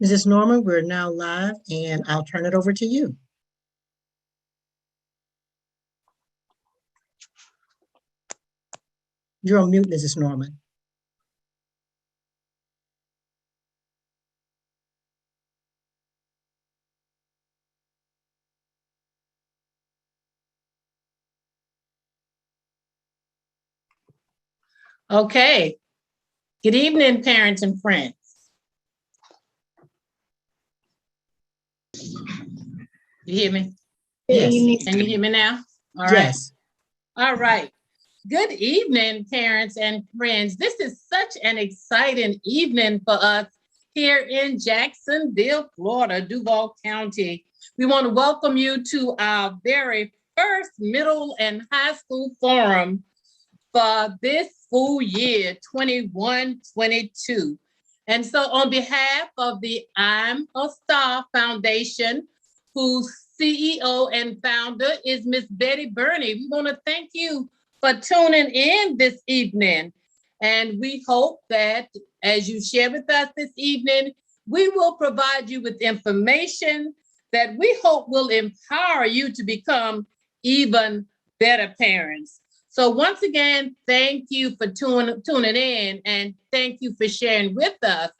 Mrs. Norman, we're now live and I'll turn it over to you. You're on mute, Mrs. Norman. Okay. Good evening, parents and friends. You hear me? Yes. Can you hear me now? All right. Yes. All right. Good evening, parents and friends. This is such an exciting evening for us here in Jacksonville, Florida, Duval County. We want to welcome you to our very first middle and high school forum for this school year, 21-22. And so on behalf of the I'm a Star Foundation, whose CEO and founder is Miss Betty Burney, we want to thank you for tuning in this evening. And we hope that as you share with us this evening, we will provide you with information that we hope will empower you to become even better parents. So once again, thank you for tuning in, and thank you for sharing with us.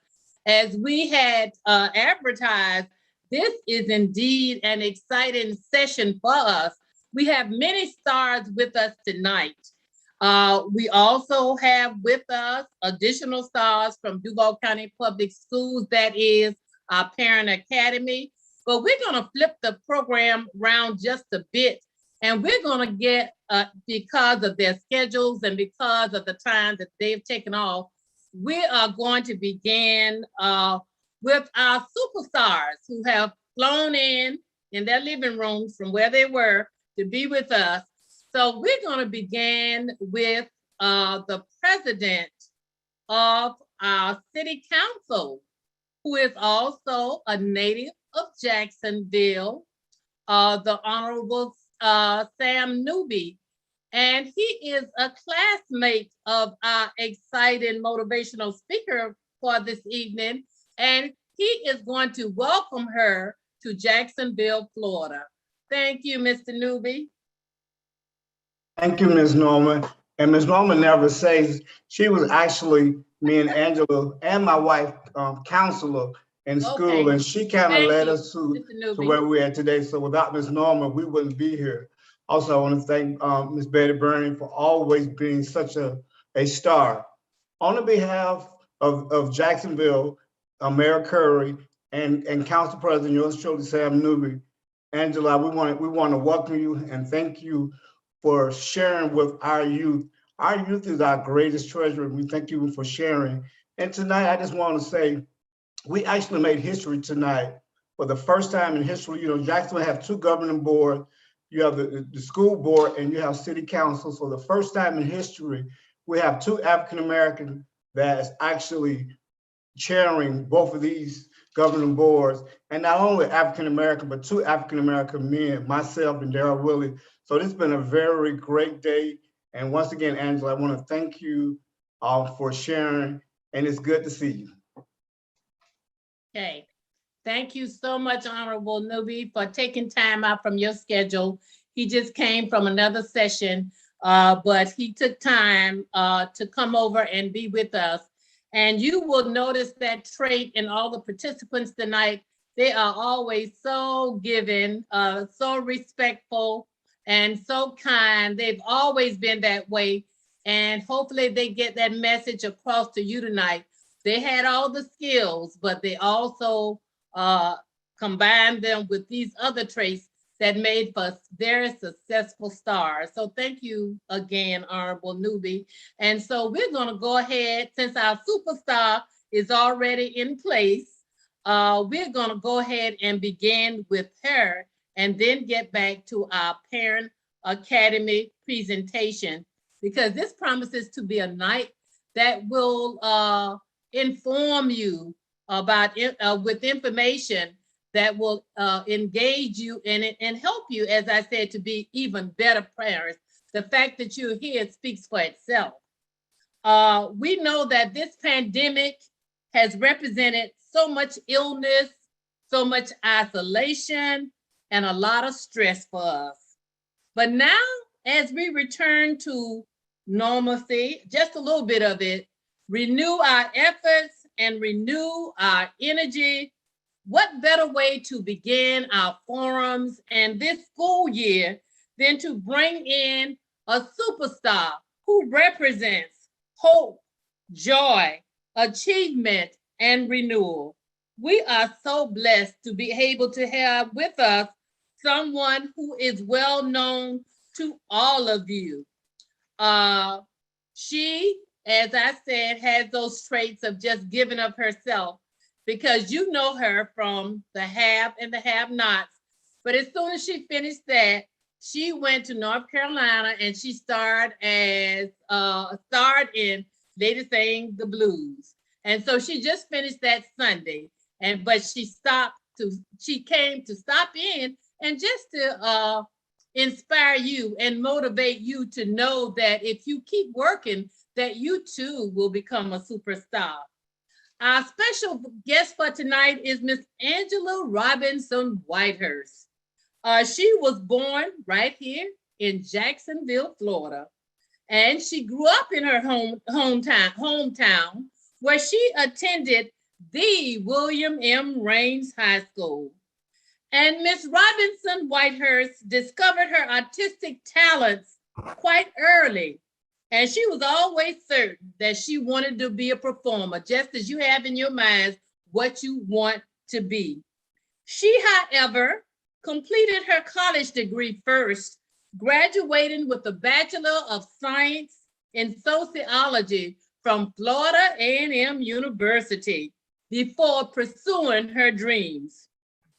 As we had advertised, this is indeed an exciting session for us. We have many stars with us tonight. We also have with us additional stars from Duval County Public Schools, that is our Parent Academy. But we're going to flip the program around just a bit. And we're going to get, because of their schedules and because of the time that they've taken off, we are going to begin with our superstars who have flown in their living rooms from where they were to be with us. So we're going to begin with the president of our city council, who is also a native of Jacksonville, the Honorable Sam Newby, and he is a classmate of our exciting motivational speaker for this evening, and he is going to welcome her to Jacksonville, Florida. Thank you, Mr. Newby. Thank you, Ms. Norman. And Ms. Norman never says she was actually me and Angela and my wife counselor in school, and she kind of led us to where we're at today. So without Ms. Norman, we wouldn't be here. Also, I want to thank Ms. Betty Burney for always being such a star. On the behalf of Jacksonville, Mayor Curry, and Council President, yours truly, Sam Newby, Angela, we want to welcome you and thank you for sharing with our youth. Our youth is our greatest treasure, and we thank you for sharing. And tonight, I just want to say, we actually made history tonight. For the first time in history, you know, Jacksonville have two governing boards. You have the school board and you have city council. So the first time in history, we have two African-American that's actually chairing both of these governing boards. And not only African-American, but two African-American men, myself and Darrell Willie. So this has been a very great day. And once again, Angela, I want to thank you for sharing, and it's good to see you. Okay, thank you so much, Honorable Newby, for taking time out from your schedule. He just came from another session, but he took time to come over and be with us. And you will notice that trait in all the participants tonight. They are always so giving, so respectful, and so kind. They've always been that way. And hopefully they get that message across to you tonight. They had all the skills, but they also combined them with these other traits that made us very successful stars. So thank you again, Honorable Newby. And so we're gonna go ahead, since our superstar is already in place, we're gonna go ahead and begin with her and then get back to our Parent Academy presentation, because this promises to be a night that will inform you about with information that will engage you in it and help you, as I said, to be even better parents. The fact that you're here speaks for itself. We know that this pandemic has represented so much illness, so much isolation, and a lot of stress for us. But now, as we return to normalcy, just a little bit of it, renew our efforts and renew our energy, what better way to begin our forums and this school year than to bring in a superstar who represents hope, joy, achievement, and renewal. We are so blessed to be able to have with us someone who is well known to all of you. She, as I said, has those traits of just giving up herself, because you know her from the have and the have-nots. But as soon as she finished that, she went to North Carolina and she starred in Lady Sang the Blues. And so she just finished that Sunday. But she came to stop in and just to inspire you and motivate you to know that if you keep working, that you too will become a superstar. Our special guest for tonight is Miss Angela Robinson Whitehurst. She was born right here in Jacksonville, Florida, and she grew up in her hometown, where she attended the William M. Raines High School. And Miss Robinson Whitehurst discovered her artistic talents quite early. And she was always certain that she wanted to be a performer, just as you have in your minds what you want to be. She, however, completed her college degree first, graduating with a Bachelor of Science in Sociology from Florida A&M University before pursuing her dreams.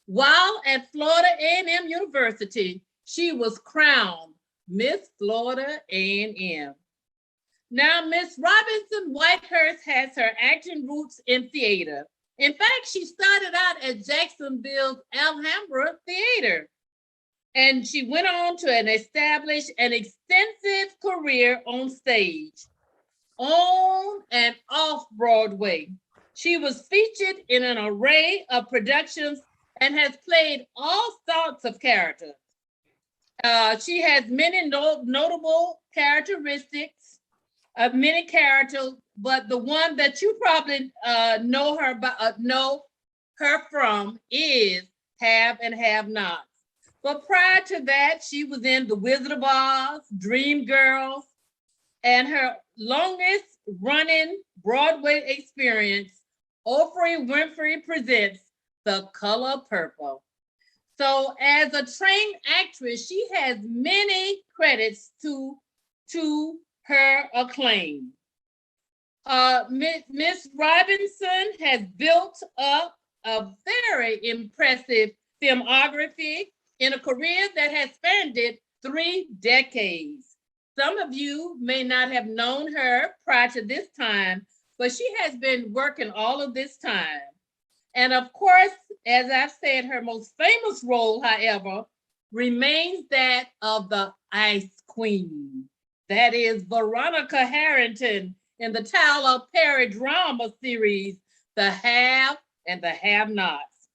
While at Florida A&M University, she was crowned Miss Florida A&M. Now, Miss Robinson Whitehurst has her acting roots in theater. In fact, she started out at Jacksonville's Alhambra Theater, and she went on to establish an extensive career on stage, on and off Broadway. She was featured in an array of productions and has played all sorts of characters. She has many notable characteristics, many characters, but the one that you probably know her from is Have and Have Nots. But prior to that, she was in The Wizard of Oz, Dreamgirls, and her longest running Broadway experience, Oprah Winfrey Presents The Color Purple. So as a trained actress, she has many credits to her acclaim. Miss Robinson has built up a very impressive filmography in a career that has spanned 3 decades. Some of you may not have known her prior to this time, but she has been working all of this time. And of course, as I've said, her most famous role, however, remains that of the Ice Queen. That is Veronica Harrington in the Tyler Perry drama series, The Have and the Have-Nots.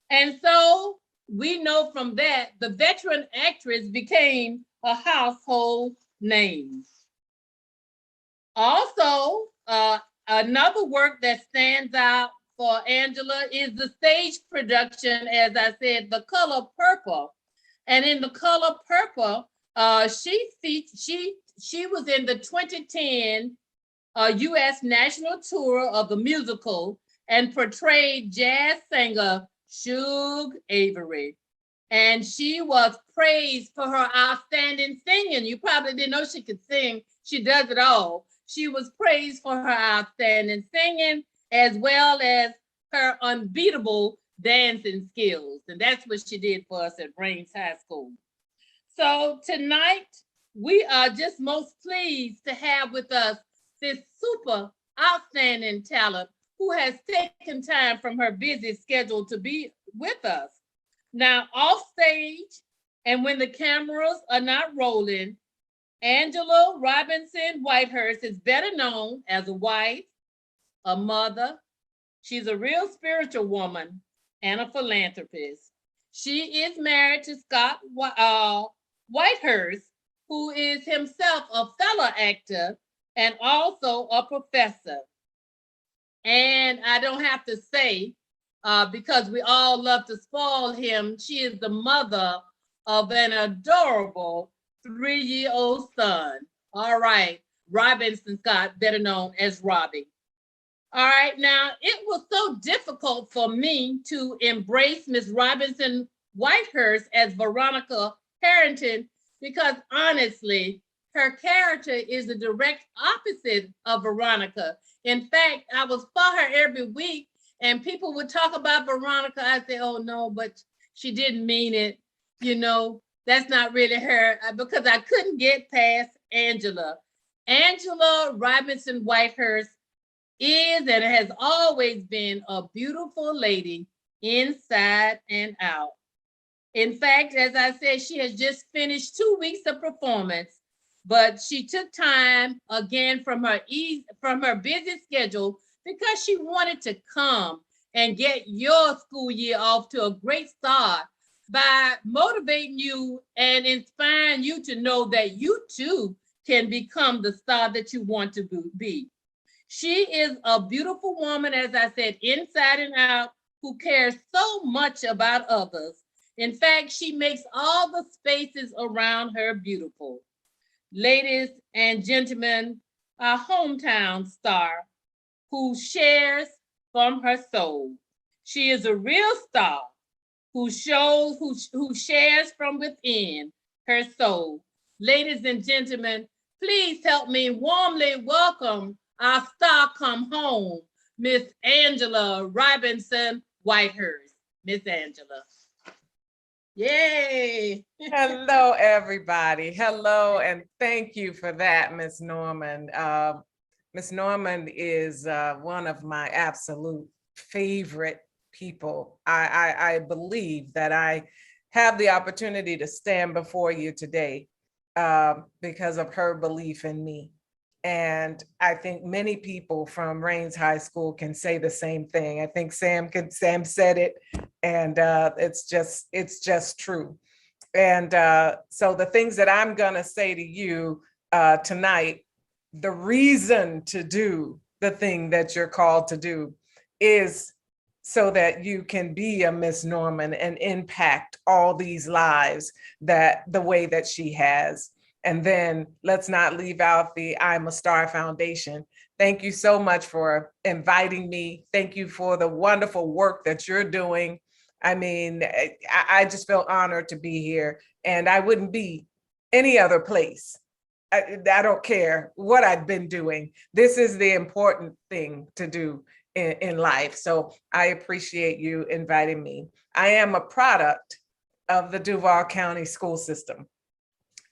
And so we know from that, the veteran actress became a household name. Also, another work that stands out for Angela is the stage production, as I said, The Color Purple. And in The Color Purple, she was in the 2010 U.S. national tour of the musical and portrayed jazz singer Shug Avery. And she was praised for her outstanding singing. You probably didn't know she could sing. She does it all. She was praised for her outstanding singing, as well as her unbeatable dancing skills. And that's what she did for us at Raines High School. So tonight, we are just most pleased to have with us this super outstanding talent who has taken time from her busy schedule to be with us. Now, off stage, and when the cameras are not rolling, Angela Robinson Whitehurst is better known as a wife, a mother, She's a real spiritual woman and a philanthropist. She is married to Scott Whitehurst, who is himself a fellow actor and also a professor. And I don't have to say, because we all love to spoil him, she is the mother of an adorable 3-year-old son. All right, Robinson Scott, better known as Robbie. All right, now it was so difficult for me to embrace Miss Robinson Whitehurst as Veronica Harrington because honestly, her character is the direct opposite of Veronica. In fact, I was for her every week and people would talk about Veronica. I say, oh no, but she didn't mean it. You know, that's not really her because I couldn't get past Angela. Angela Robinson Whitehurst is and has always been a beautiful lady inside and out. In fact, as I said, she has just finished 2 weeks of performance, but she took time again from her busy schedule because she wanted to come and get your school year off to a great start by motivating you and inspiring you to know that you too can become the star that you want to be. She is a beautiful woman, as I said, inside and out, who cares so much about others. In fact, she makes all the spaces around her beautiful. Ladies and gentlemen, our hometown star who shares from her soul. She is a real star who shares from within her soul. Ladies and gentlemen, please help me warmly welcome our star come home, Miss Angela Robinson Whitehurst. Miss Angela. Yay. Hello, everybody. Hello, and thank you for that, Miss Norman. Miss Norman is one of my absolute favorite people. I believe that I have the opportunity to stand before you today because of her belief in me. And I think many people from Rains High School can say the same thing. I think Sam said it, and it's just true. And so the things that I'm gonna say to you tonight, the reason to do the thing that you're called to do is so that you can be a Miss Norman and impact all these lives that the way that she has. And then let's not leave out the I'm a Star Foundation. Thank you so much for inviting me. Thank you for the wonderful work that you're doing. I mean, I just feel honored to be here, and I wouldn't be any other place. I don't care what I've been doing. This is the important thing to do in life. So I appreciate you inviting me. I am a product of the Duval County school system.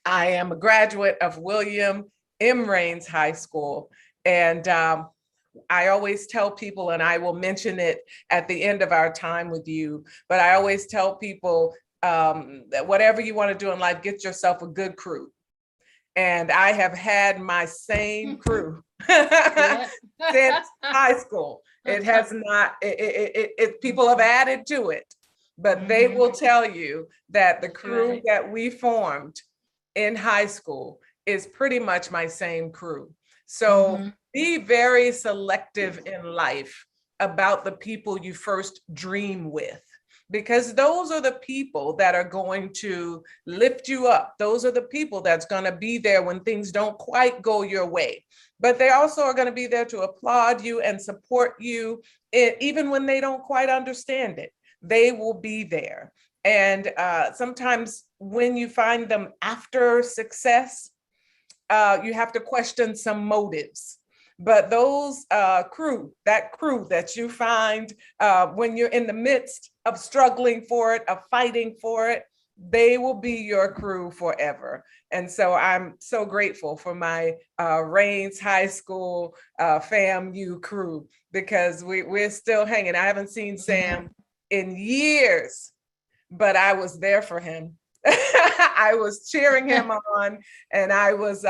I am a graduate of William M. Rains High School. And I always tell people, and I will mention it at the end of our time with you, but I always tell people that whatever you want to do in life, get yourself a good crew. And I have had my same crew since high school. It has not, people have added to it, but they will tell you that the crew that we formed in high school is pretty much my same crew. So be very selective in life about the people you first dream with, because those are the people that are going to lift you up. Those are the people that's going to be there when things don't quite go your way. But they also are going to be there to applaud you and support you, even when they don't quite understand it. They will be there. And sometimes when you find them after success, you have to question some motives. But those crew that you find when you're in the midst of struggling for it, of fighting for it, they will be your crew forever. And so I'm so grateful for my Rains High School FAMU crew, because we're still hanging. I haven't seen Sam in years, but I was there for him. I was cheering him on, and I was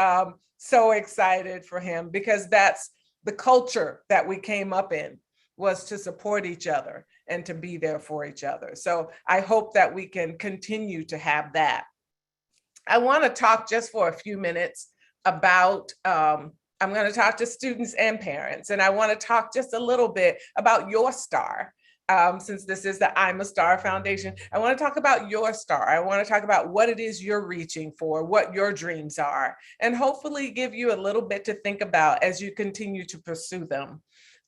so excited for him, because that's the culture that we came up in. was to support each other and to be there for each other. So I hope that we can continue to have that. I want to talk just for a few minutes about, I'm going to talk to students and parents, and I want to talk just a little bit about your star. Since this is the I'm a Star Foundation, I want to talk about your star. I want to talk about what it is you're reaching for, what your dreams are, and hopefully give you a little bit to think about as you continue to pursue them.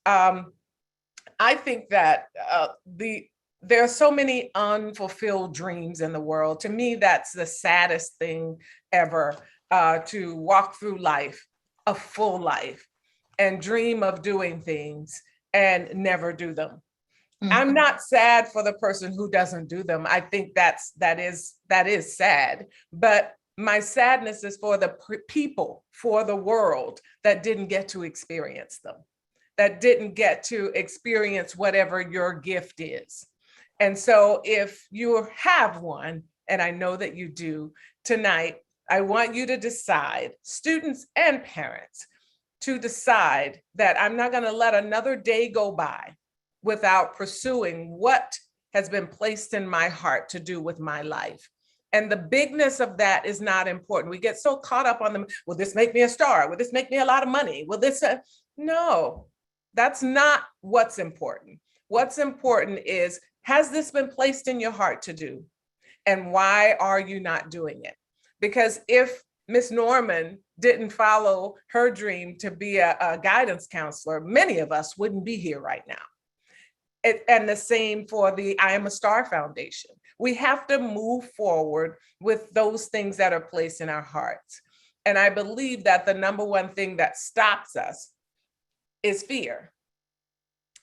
I think that there are so many unfulfilled dreams in the world. To me, that's the saddest thing ever, to walk through life, a full life, and dream of doing things and never do them. I'm not sad for the person who doesn't do them. I think that is sad, but my sadness is for the people, for the world that didn't get to experience them, that didn't get to experience whatever your gift is. And so if you have one, and I know that you do, tonight, I want you to decide, students and parents, to decide that I'm not going to let another day go by without pursuing what has been placed in my heart to do with my life. And the bigness of that is not important. We get so caught up on them. Will this make me a star? Will this make me a lot of money? Will this? No, that's not what's important. What's important is, has this been placed in your heart to do? And why are you not doing it? Because if Miss Norman didn't follow her dream to be a guidance counselor, many of us wouldn't be here right now. And the same for the I Am a Star Foundation. We have to move forward with those things that are placed in our hearts. And I believe that the number one thing that stops us is fear.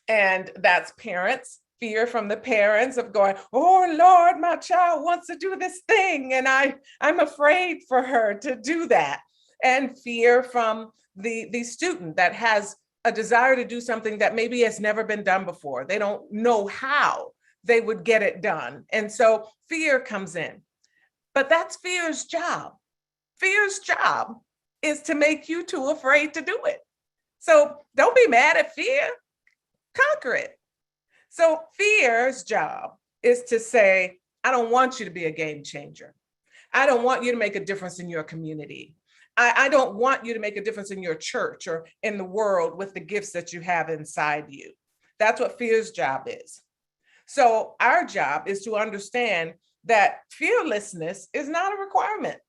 And that's parents, fear from the parents of going, oh Lord, my child wants to do this thing, and I'm afraid for her to do that. And fear from the student that has a desire to do something that maybe has never been done before. They don't know how they would get it done. And so fear comes in. But that's fear's job. Fear's job is to make you too afraid to do it. So don't be mad at fear, conquer it. So fear's job is to say, I don't want you to be a game changer. I don't want you to make a difference in your community. I don't want you to make a difference in your church or in the world with the gifts that you have inside you. That's what fear's job is. So our job is to understand that fearlessness is not a requirement.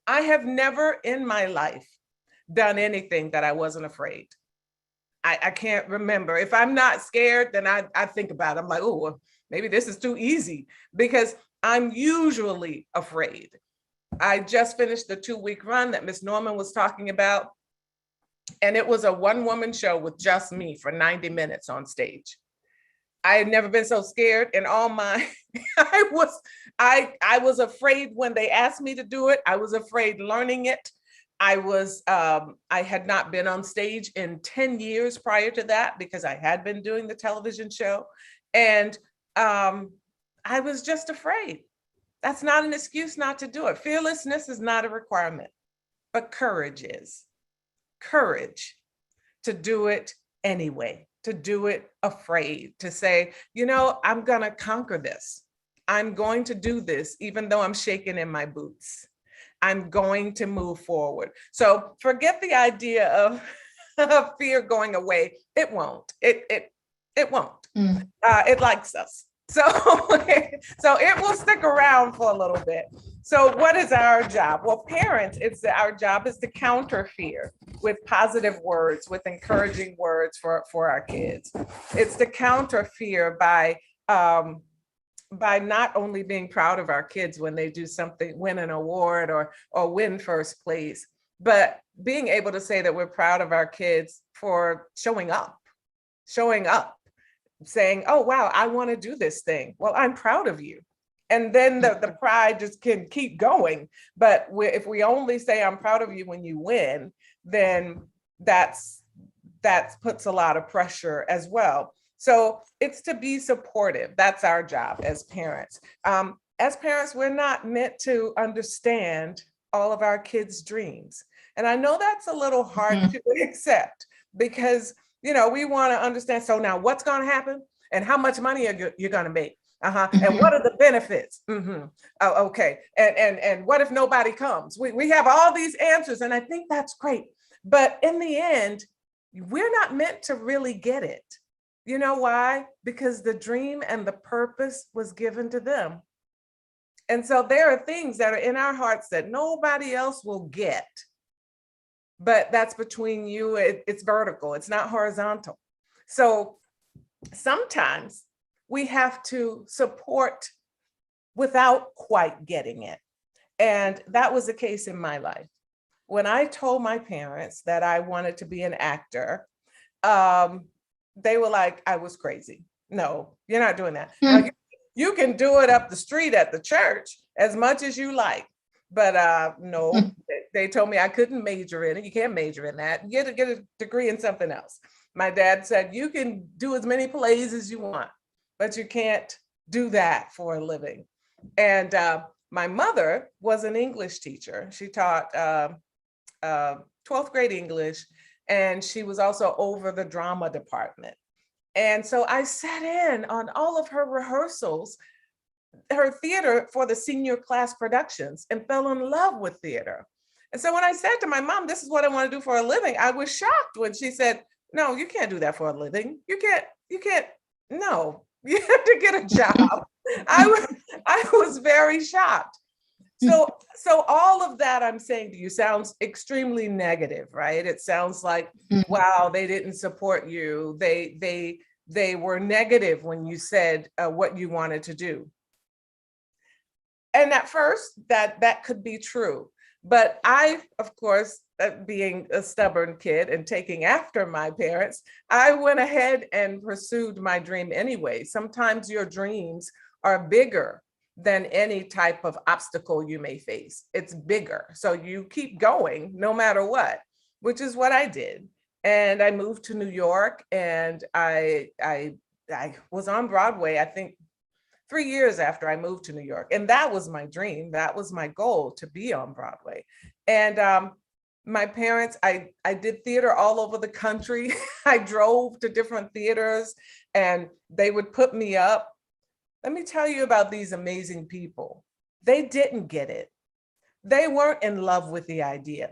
I have never in my life done anything that I wasn't afraid. I can't remember. If I'm not scared, then I think about it. I'm like, oh, well, maybe this is too easy, because I'm usually afraid. I just finished the 2-week run that Miss Norman was talking about. And it was a one-woman show with just me for 90 minutes on stage. I had never been so scared in all my, I was afraid when they asked me to do it. I was afraid learning it. I had not been on stage in 10 years prior to that, because I had been doing the television show. And I was just afraid. That's not an excuse not to do it. Fearlessness is not a requirement, but courage is. Courage to do it anyway, to do it afraid, to say, you know, I'm gonna conquer this. I'm going to do this, even though I'm shaking in my boots. I'm going to move forward. So forget the idea of fear going away. It won't. It won't. It likes us. So it will stick around for a little bit. So what is our job? Well, parents, our job is to counter fear with positive words, with encouraging words for our kids. It's to counter fear by not only being proud of our kids when they do something, win an award or win first place, but being able to say that we're proud of our kids for showing up, saying, oh, wow, I want to do this thing. Well, I'm proud of you. And then the pride just can keep going. But if we only say I'm proud of you when you win, then that puts a lot of pressure as well. So it's to be supportive. That's our job as parents. As parents, we're not meant to understand all of our kids' dreams. And I know that's a little hard to accept, because We want to understand. So now what's going to happen and how much money you're going to make? And what are the benefits? Oh, okay. And what if nobody comes? We have all these answers, and I think that's great. But in the end, we're not meant to really get it. You know why? Because the dream and the purpose was given to them. And so there are things that are in our hearts that nobody else will get. But that's between you, it's vertical, it's not horizontal. So sometimes we have to support without quite getting it. And that was the case in my life. When I told my parents that I wanted to be an actor, they were like, I was crazy. No, you're not doing that. Now, you can do it up the street at the church as much as you like. But no, they told me I couldn't major in it. You can't major in that. You get a degree in something else. My dad said, you can do as many plays as you want, but you can't do that for a living. And my mother was an English teacher. She taught 12th grade English, and she was also over the drama department. And so I sat in on all of her rehearsals, her theater for the senior class productions, and fell in love with theater. And so when I said to my mom, this is what I want to do for a living, I was shocked when she said, no, you can't do that for a living. You can't, no, you have to get a job. I was very shocked. So all of that I'm saying to you sounds extremely negative, right? It sounds like, wow, they didn't support you. They were negative when you said what you wanted to do. And at first, that could be true. But I, of course, being a stubborn kid and taking after my parents, I went ahead and pursued my dream anyway. Sometimes your dreams are bigger than any type of obstacle you may face. It's bigger. So you keep going no matter what, which is what I did. And I moved to New York, and I was on Broadway, I think 3 years after I moved to New York. And that was my dream. That was my goal, to be on Broadway. And my parents, I did theater all over the country. I drove to different theaters and they would put me up. Let me tell you about these amazing people. They didn't get it. They weren't in love with the idea.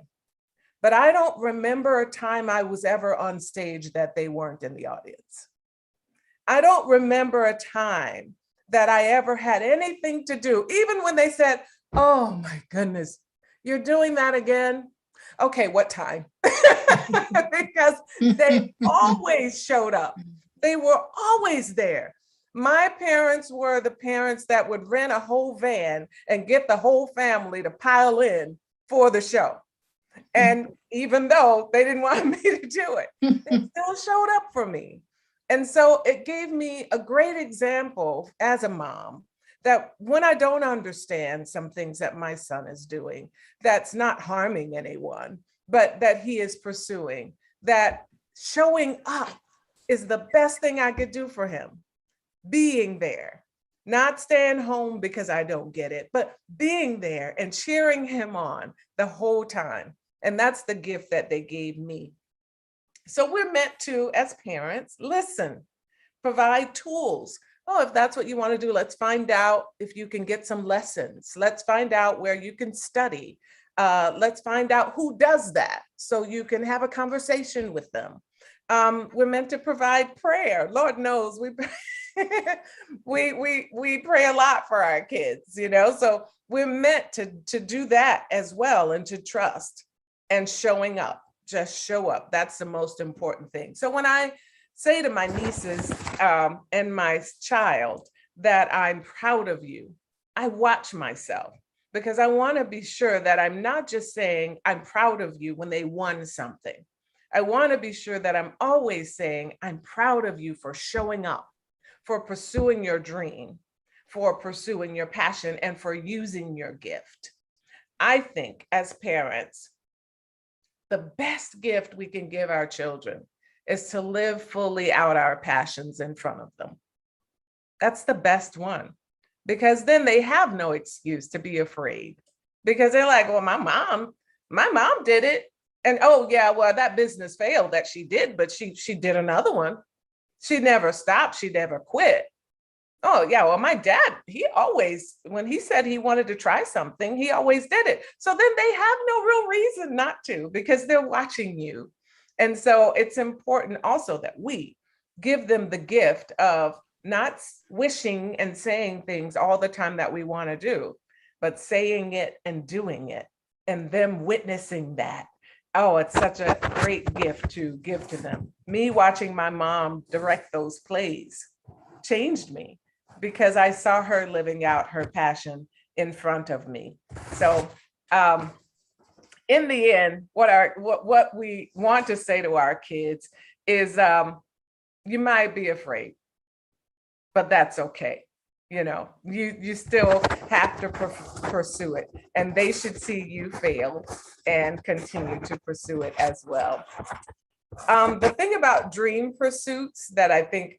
But I don't remember a time I was ever on stage that they weren't in the audience. I don't remember a time that I ever had anything to do, even when they said, oh my goodness, you're doing that again? Okay, what time? Because they always showed up. They were always there. My parents were the parents that would rent a whole van and get the whole family to pile in for the show. And even though they didn't want me to do it, they still showed up for me. And so it gave me a great example as a mom that when I don't understand some things that my son is doing, that's not harming anyone, but that he is pursuing, that showing up is the best thing I could do for him. Being there, not staying home because I don't get it, but being there and cheering him on the whole time. And that's the gift that they gave me. So we're meant to, as parents, listen, provide tools. Oh, if that's what you want to do, let's find out if you can get some lessons. Let's find out where you can study. Let's find out who does that so you can have a conversation with them. We're meant to provide prayer. Lord knows we pray a lot for our kids, so we're meant to do that as well, and to trust and showing up. Just show up. That's the most important thing. So when I say to my nieces and my child that I'm proud of you, I watch myself, because I want to be sure that I'm not just saying I'm proud of you when they won something. I want to be sure that I'm always saying I'm proud of you for showing up, for pursuing your dream, for pursuing your passion, and for using your gift. I think as parents, the best gift we can give our children is to live fully out our passions in front of them. That's the best one, because then they have no excuse to be afraid, because they're like, well, my mom did it. And oh yeah, well, that business failed that she did, but she did another one. She never stopped. She never quit. Oh yeah, well, my dad, he always, when he said he wanted to try something, he always did it. So then they have no real reason not to, because they're watching you. And so it's important also that we give them the gift of not wishing and saying things all the time that we want to do, but saying it and doing it, and them witnessing that. Oh, it's such a great gift to give to them. Me watching my mom direct those plays changed me, because I saw her living out her passion in front of me. So in the end, what we want to say to our kids is, you might be afraid, but that's okay. You know, you still have to pursue it, and they should see you fail and continue to pursue it as well. The thing about dream pursuits that I think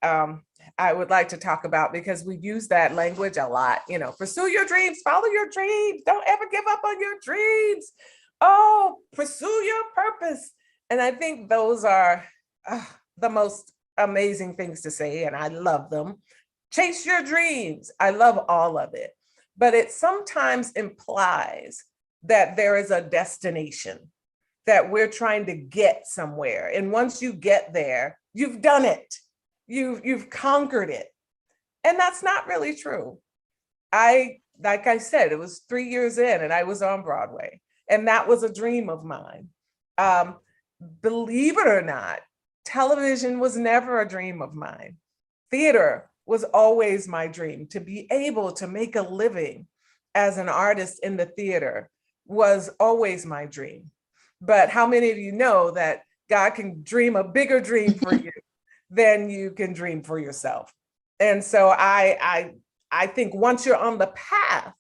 I would like to talk about, because we use that language a lot, you know, pursue your dreams, follow your dreams, don't ever give up on your dreams. Oh, pursue your purpose. And I think those are the most amazing things to say, and I love them. Chase your dreams. I love all of it, but it sometimes implies that there is a destination, that we're trying to get somewhere. And once you get there, you've done it. You've conquered it. And that's not really true. Like I said, it was 3 years in and I was on Broadway, and that was a dream of mine. Believe it or not, television was never a dream of mine. Theater was always my dream. To be able to make a living as an artist in the theater was always my dream. But how many of you know that God can dream a bigger dream for you than you can dream for yourself? And so I think once you're on the path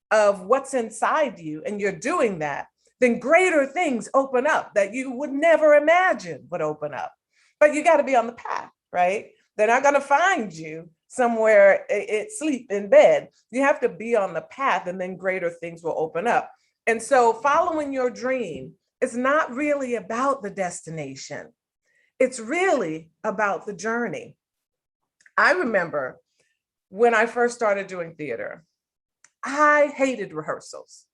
of what's inside you and you're doing that, then greater things open up that you would never imagine would open up. But you got to be on the path, right? They're not going to find you somewhere asleep in bed. You have to be on the path, and then greater things will open up. And so following your dream is not really about the destination. It's really about the journey. I remember when I first started doing theater, I hated rehearsals,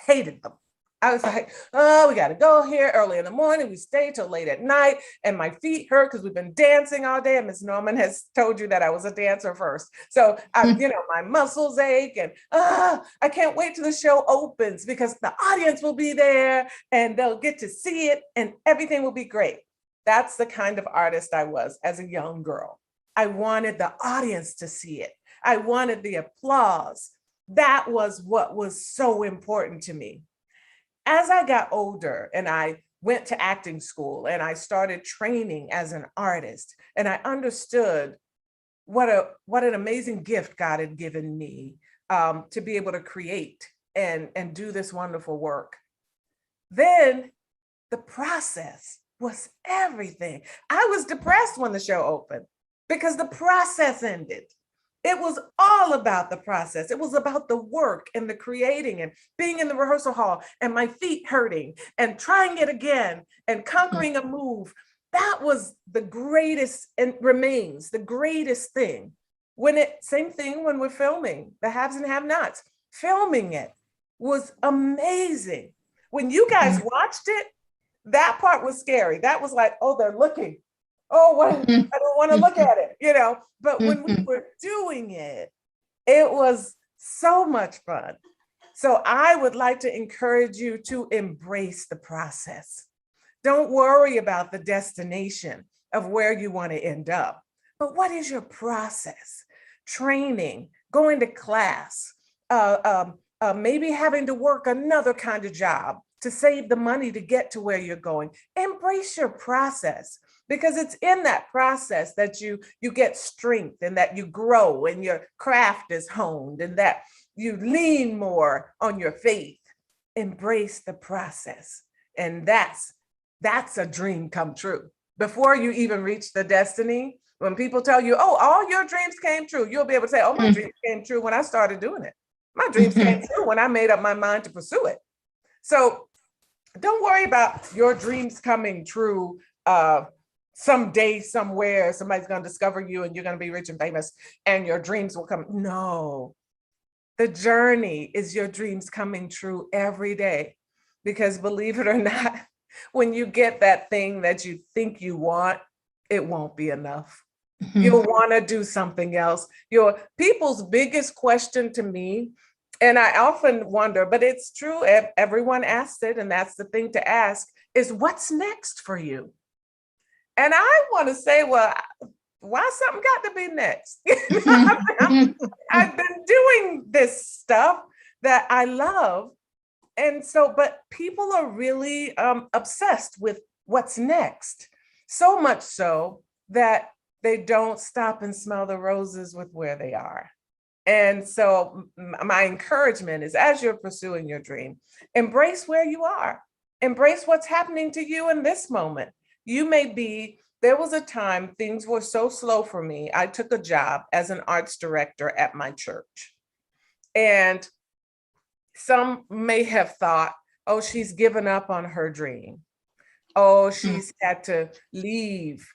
hated them. I was like, oh, we got to go here early in the morning. We stay till late at night, and my feet hurt because we've been dancing all day. And Ms. Norman has told you that I was a dancer first. So, my muscles ache, and I can't wait till the show opens, because the audience will be there and they'll get to see it and everything will be great. That's the kind of artist I was as a young girl. I wanted the audience to see it. I wanted the applause. That was what was so important to me. As I got older and I went to acting school and I started training as an artist, and I understood what an amazing gift God had given me to be able to create and do this wonderful work. Then the process was everything. I was depressed when the show opened because the process ended. It was all about the process. It was about the work and the creating and being in the rehearsal hall and my feet hurting and trying it again and conquering a move. That was the greatest, and remains the greatest thing. Same thing when we're filming the haves and have-nots. Filming it was amazing. When you guys watched it, that part was scary. That was like, oh, they're looking. Oh, what? I don't want to look at it, But when we were doing it, it was so much fun. So I would like to encourage you to embrace the process. Don't worry about the destination of where you want to end up. But what is your process? Training, going to class, maybe having to work another kind of job to save the money to get to where you're going. Embrace your process, because it's in that process that you get strength, and that you grow and your craft is honed, and that you lean more on your faith. Embrace the process. And that's a dream come true. Before you even reach the destiny, when people tell you, oh, all your dreams came true, you'll be able to say, oh, my dreams came true when I started doing it. My dreams came true when I made up my mind to pursue it. So don't worry about your dreams coming true someday, somewhere. Somebody's going to discover you and you're going to be rich and famous and your dreams will come. No, the journey is your dreams coming true every day. Because believe it or not, when you get that thing that you think you want, it won't be enough. You'll want to do something else. Your people's biggest question to me, and I often wonder, but it's true, everyone asks it, and that's the thing to ask, is what's next for you? And I want to say, well, why something got to be next? I've been doing this stuff that I love. And so, but people are really obsessed with what's next. So much so that they don't stop and smell the roses with where they are. And so my encouragement is, as you're pursuing your dream, embrace where you are. Embrace what's happening to you in this moment. There was a time things were so slow for me. I took a job as an arts director at my church. And some may have thought, oh, she's given up on her dream. Oh, she's had to leave.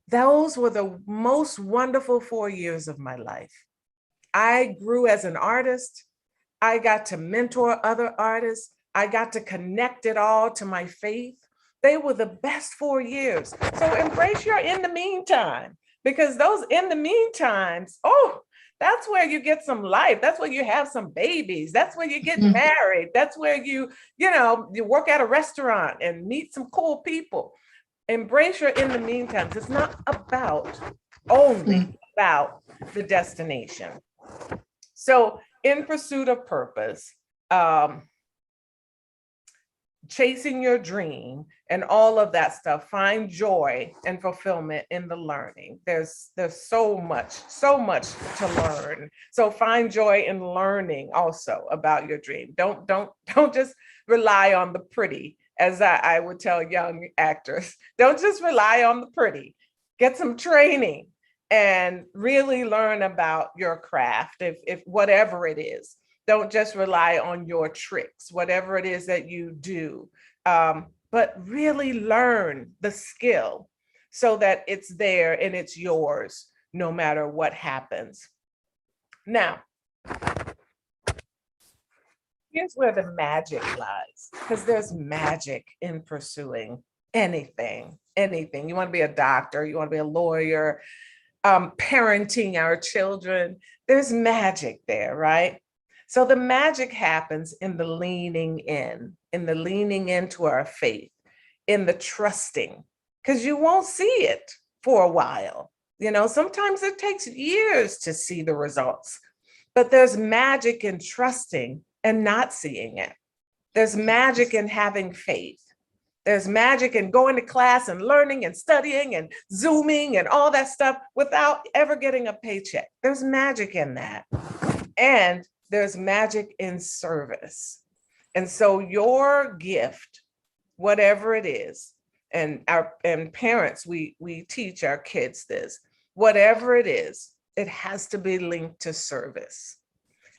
Those were the most wonderful 4 years of my life. I grew as an artist. I got to mentor other artists. I got to connect it all to my faith. They were the best 4 years. So embrace your in the meantime, because those in the meantimes, oh, that's where you get some life. That's where you have some babies. That's where you get married. That's where you work at a restaurant and meet some cool people. Embrace your in the meantime. It's not only about the destination. So in pursuit of purpose, chasing your dream and all of that stuff, find joy and fulfillment in the learning. There's so much to learn. So find joy in learning also about your dream. Don't just rely on the pretty, as I would tell young actors. Don't just rely on the pretty. Get some training and really learn about your craft, if whatever it is. Don't just rely on your tricks, whatever it is that you do, but really learn the skill so that it's there and it's yours no matter what happens. Now, here's where the magic lies, because there's magic in pursuing anything. You want to be a doctor, you want to be a lawyer, parenting our children, there's magic there, right? So the magic happens in the leaning into our faith, in the trusting, because you won't see it for a while. Sometimes it takes years to see the results, but there's magic in trusting and not seeing it. There's magic in having faith. There's magic in going to class and learning and studying and Zooming and all that stuff without ever getting a paycheck. There's magic in that. And there's magic in service. And so your gift, whatever it is, and parents, we teach our kids this, whatever it is, it has to be linked to service.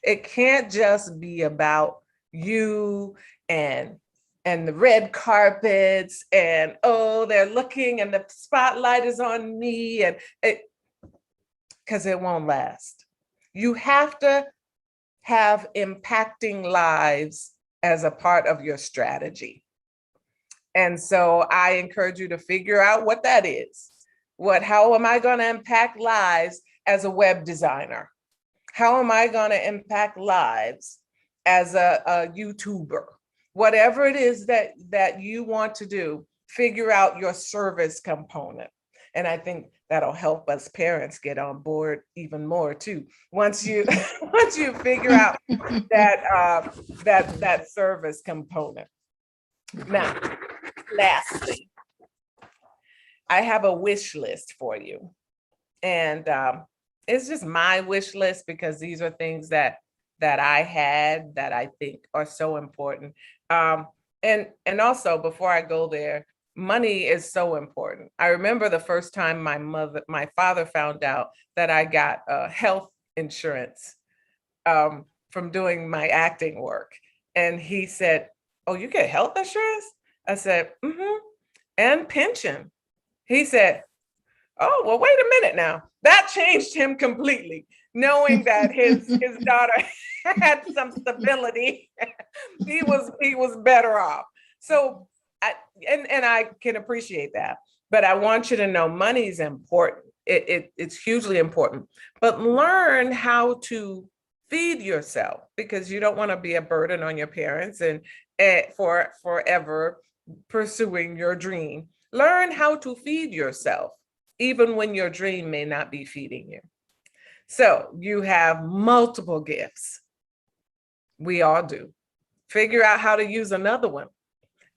It can't just be about you and the red carpets and, oh, they're looking and the spotlight is on me, and because it won't last. You have to have impacting lives as a part of your strategy. And so I encourage you to figure out what that is. How am I going to impact lives as a web designer? How am I going to impact lives as a YouTuber? Whatever it is that you want to do, figure out your service component. And I think that'll help us parents get on board even more too. Once you figure out that service component. Now, lastly, I have a wish list for you, and it's just my wish list because these are things that I had that I think are so important. And also, before I go there, money is so important. I remember the first time my father found out that I got health insurance from doing my acting work. And he said, "Oh, you get health insurance?" I said, and pension. He said, oh, well, wait a minute now. That changed him completely, knowing that his daughter had some stability. he was better off. So I can appreciate that. But I want you to know money is important. It's hugely important. But learn how to feed yourself, because you don't want to be a burden on your parents and for forever pursuing your dream. Learn how to feed yourself, even when your dream may not be feeding you. So you have multiple gifts. We all do. Figure out how to use another one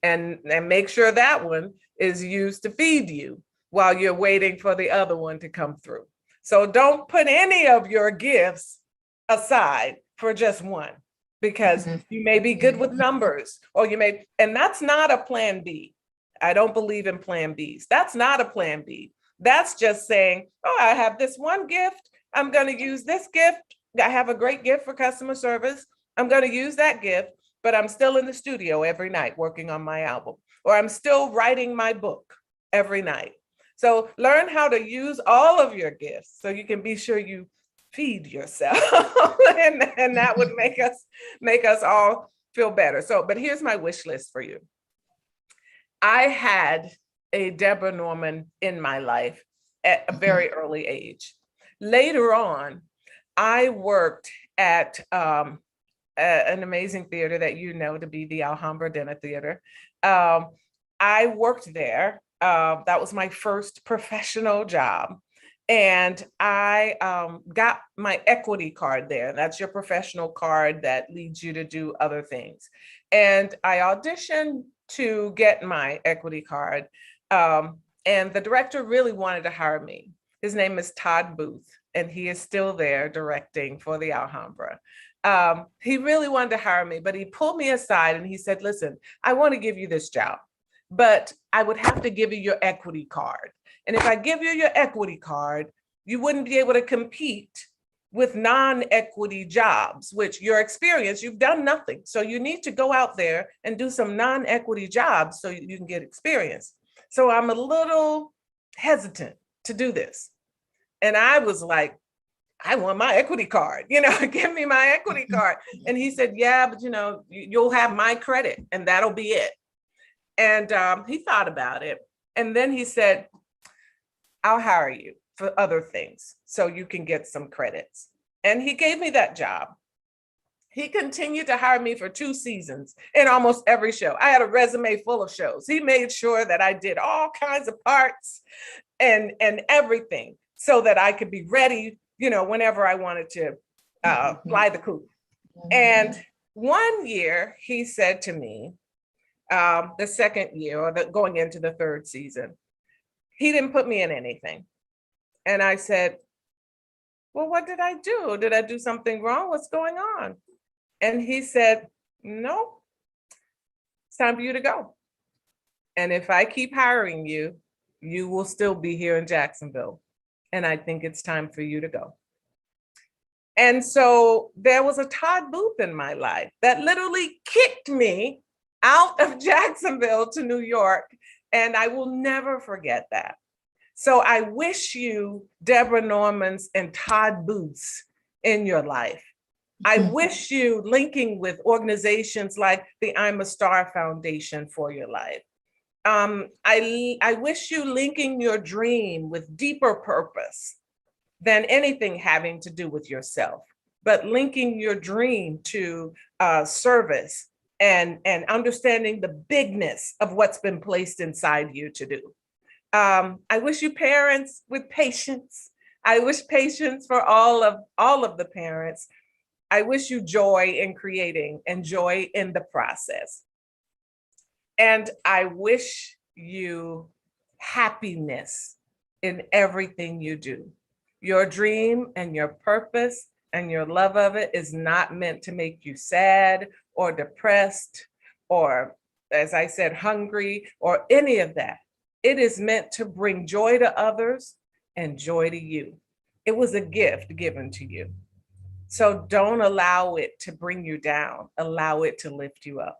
and make sure that one is used to feed you while you're waiting for the other one to come through. So don't put any of your gifts aside for just one, because you may be good with numbers, or you may, and that's not a plan B. I don't believe in plan Bs. That's not a plan B. That's just saying, oh, I have this one gift. I'm going to use this gift. I have a great gift for customer service. I'm going to use that gift, but I'm still in the studio every night working on my album, or I'm still writing my book every night. So learn how to use all of your gifts so you can be sure you feed yourself. and that would make us all feel better. So, but here's my wish list for you. I had a Deborah Norman in my life at a very early age. Later on, I worked at an amazing theater that you know to be the Alhambra Dinner Theater. I worked there. That was my first professional job. And I got my equity card there. That's your professional card that leads you to do other things. And I auditioned to get my equity card. And the director really wanted to hire me. His name is Todd Booth, and he is still there directing for the Alhambra. He really wanted to hire me, but he pulled me aside and he said, listen, I want to give you this job, but I would have to give you your equity card. And if I give you your equity card, you wouldn't be able to compete with non-equity jobs, which your experience, you've done nothing. So you need to go out there and do some non-equity jobs so you can get experience. So I'm a little hesitant to do this. And I was like, I want my equity card, give me my equity card. And he said, yeah, but you'll have my credit and that'll be it. And he thought about it. And then he said, I'll hire you for other things so you can get some credits. And he gave me that job. He continued to hire me for 2 seasons in almost every show. I had a resume full of shows. He made sure that I did all kinds of parts and everything so that I could be ready, whenever I wanted to fly the coop. And one year he said to me, the second year or going into the 3rd season, he didn't put me in anything. And I said, well, what did I do? Did I do something wrong? What's going on? And he said, no, it's time for you to go. And if I keep hiring you, you will still be here in Jacksonville. And I think it's time for you to go. And so there was a Todd Booth in my life that literally kicked me out of Jacksonville to New York. And I will never forget that. So I wish you Deborah Normans and Todd Booths in your life. I wish you linking with organizations like the I'm a Star Foundation for your life. I wish you linking your dream with deeper purpose than anything having to do with yourself, but linking your dream to service and understanding the bigness of what's been placed inside you to do. I wish you parents with patience. I wish patience for all of the parents. I wish you joy in creating and joy in the process. And I wish you happiness in everything you do. Your dream and your purpose and your love of it is not meant to make you sad or depressed or, as I said, hungry or any of that. It is meant to bring joy to others and joy to you. It was a gift given to you. So don't allow it to bring you down. Allow it to lift you up.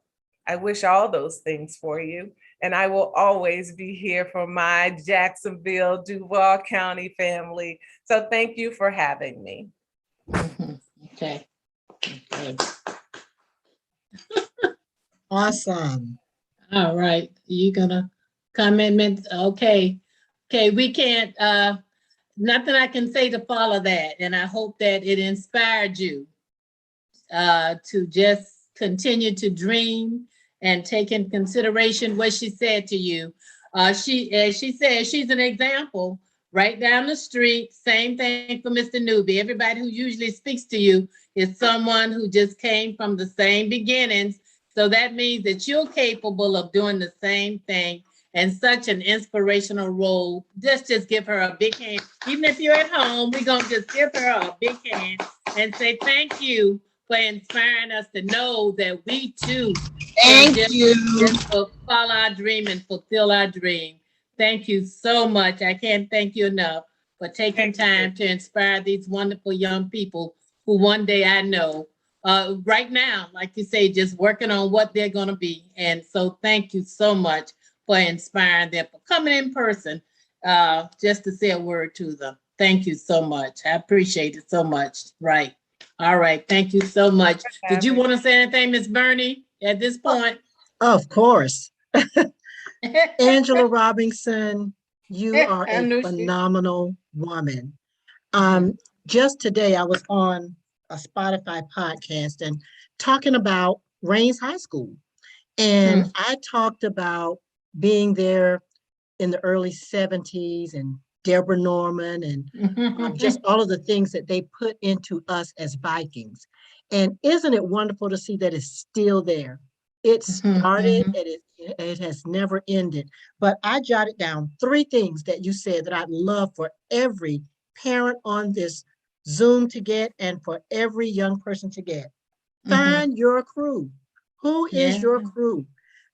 I wish all those things for you. And I will always be here for my Jacksonville, Duval County family. So thank you for having me. Okay. Okay. Awesome. All right. You gonna comment? Okay. Okay, we can't, nothing I can say to follow that. And I hope that it inspired you to just continue to dream and take in consideration what she said to you. She said she's an example right down the street. Same thing for Mr. Newby. Everybody who usually speaks to you is someone who just came from the same beginnings. So that means that you're capable of doing the same thing, and such an inspirational role. Just give her a big hand. Even if you're at home, we're gonna just give her a big hand and say thank you for inspiring us to know that we too Thank you. just follow our dream and fulfill our dream. Thank you so much. I can't thank you enough for taking time to inspire these wonderful young people who one day I know right now, like you say, just working on what they're going to be. And so thank you so much for inspiring them, for coming in person just to say a word to them. Thank you so much. I appreciate it so much. Right. All right. Thank you so much. Did you want to say anything, Miss Bernie, at this point? Of course. Angela Robinson, you are a phenomenal woman. Just today, I was on a Spotify podcast and talking about Rains High School. And I talked about being there in the early 70s and Deborah Norman and just all of the things that they put into us as Vikings. And isn't it wonderful to see that it's still there? It started and it has never ended. But I jotted down 3 things that you said that I'd love for every parent on this Zoom to get and for every young person to get. Find your crew. Who is your crew?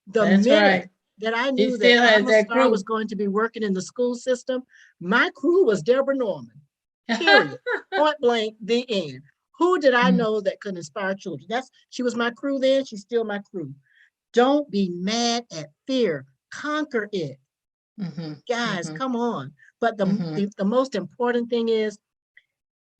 The minute that I knew that Alma Star was going to be working in the school system, my crew was Deborah Norman. Period. Point blank, the end. Who did I know that could inspire children? She was my crew then, she's still my crew. Don't be mad at fear. Conquer it. Guys, come on. But the most important thing is,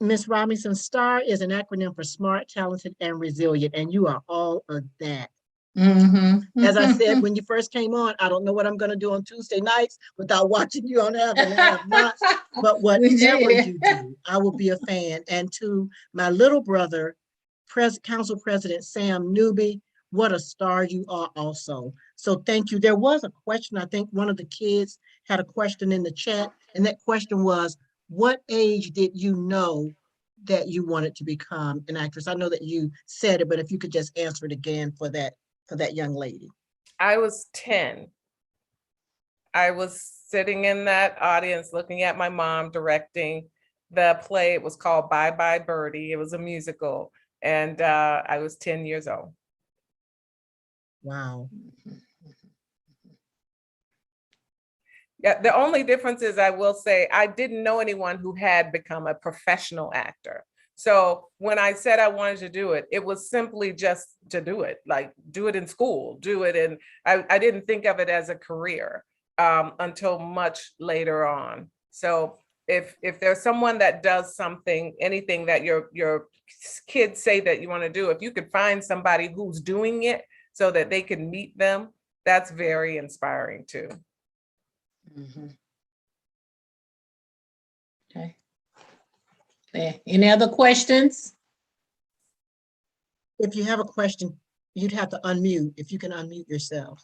Miss Robinson, STAR is an acronym for smart, talented, and resilient, and you are all of that. As I said, when you first came on, I don't know what I'm going to do on Tuesday nights without watching you on Have and Have Nots, but whatever you do, I will be a fan. And to my little brother, Council President Sam Newby, what a star you are also. So thank you. There was a question, I think one of the kids had a question in the chat, and that question was, what age did you know that you wanted to become an actress? I know that you said it, but if you could just answer it again for that young lady. I was 10. I was sitting in that audience looking at my mom directing the play. It was called Bye Bye Birdie. It was a musical, and I was 10 years old. Wow. Yeah, the only difference is, I will say, I didn't know anyone who had become a professional actor. So when I said I wanted to do it, it was simply just to do it, like do it in school, do it. And I didn't think of it as a career until much later on. So if there's someone that does something, anything that your kids say that you want to do, if you could find somebody who's doing it so that they can meet them, that's very inspiring too. Okay. Any other questions? If you have a question, you'd have to unmute, if you can unmute yourself.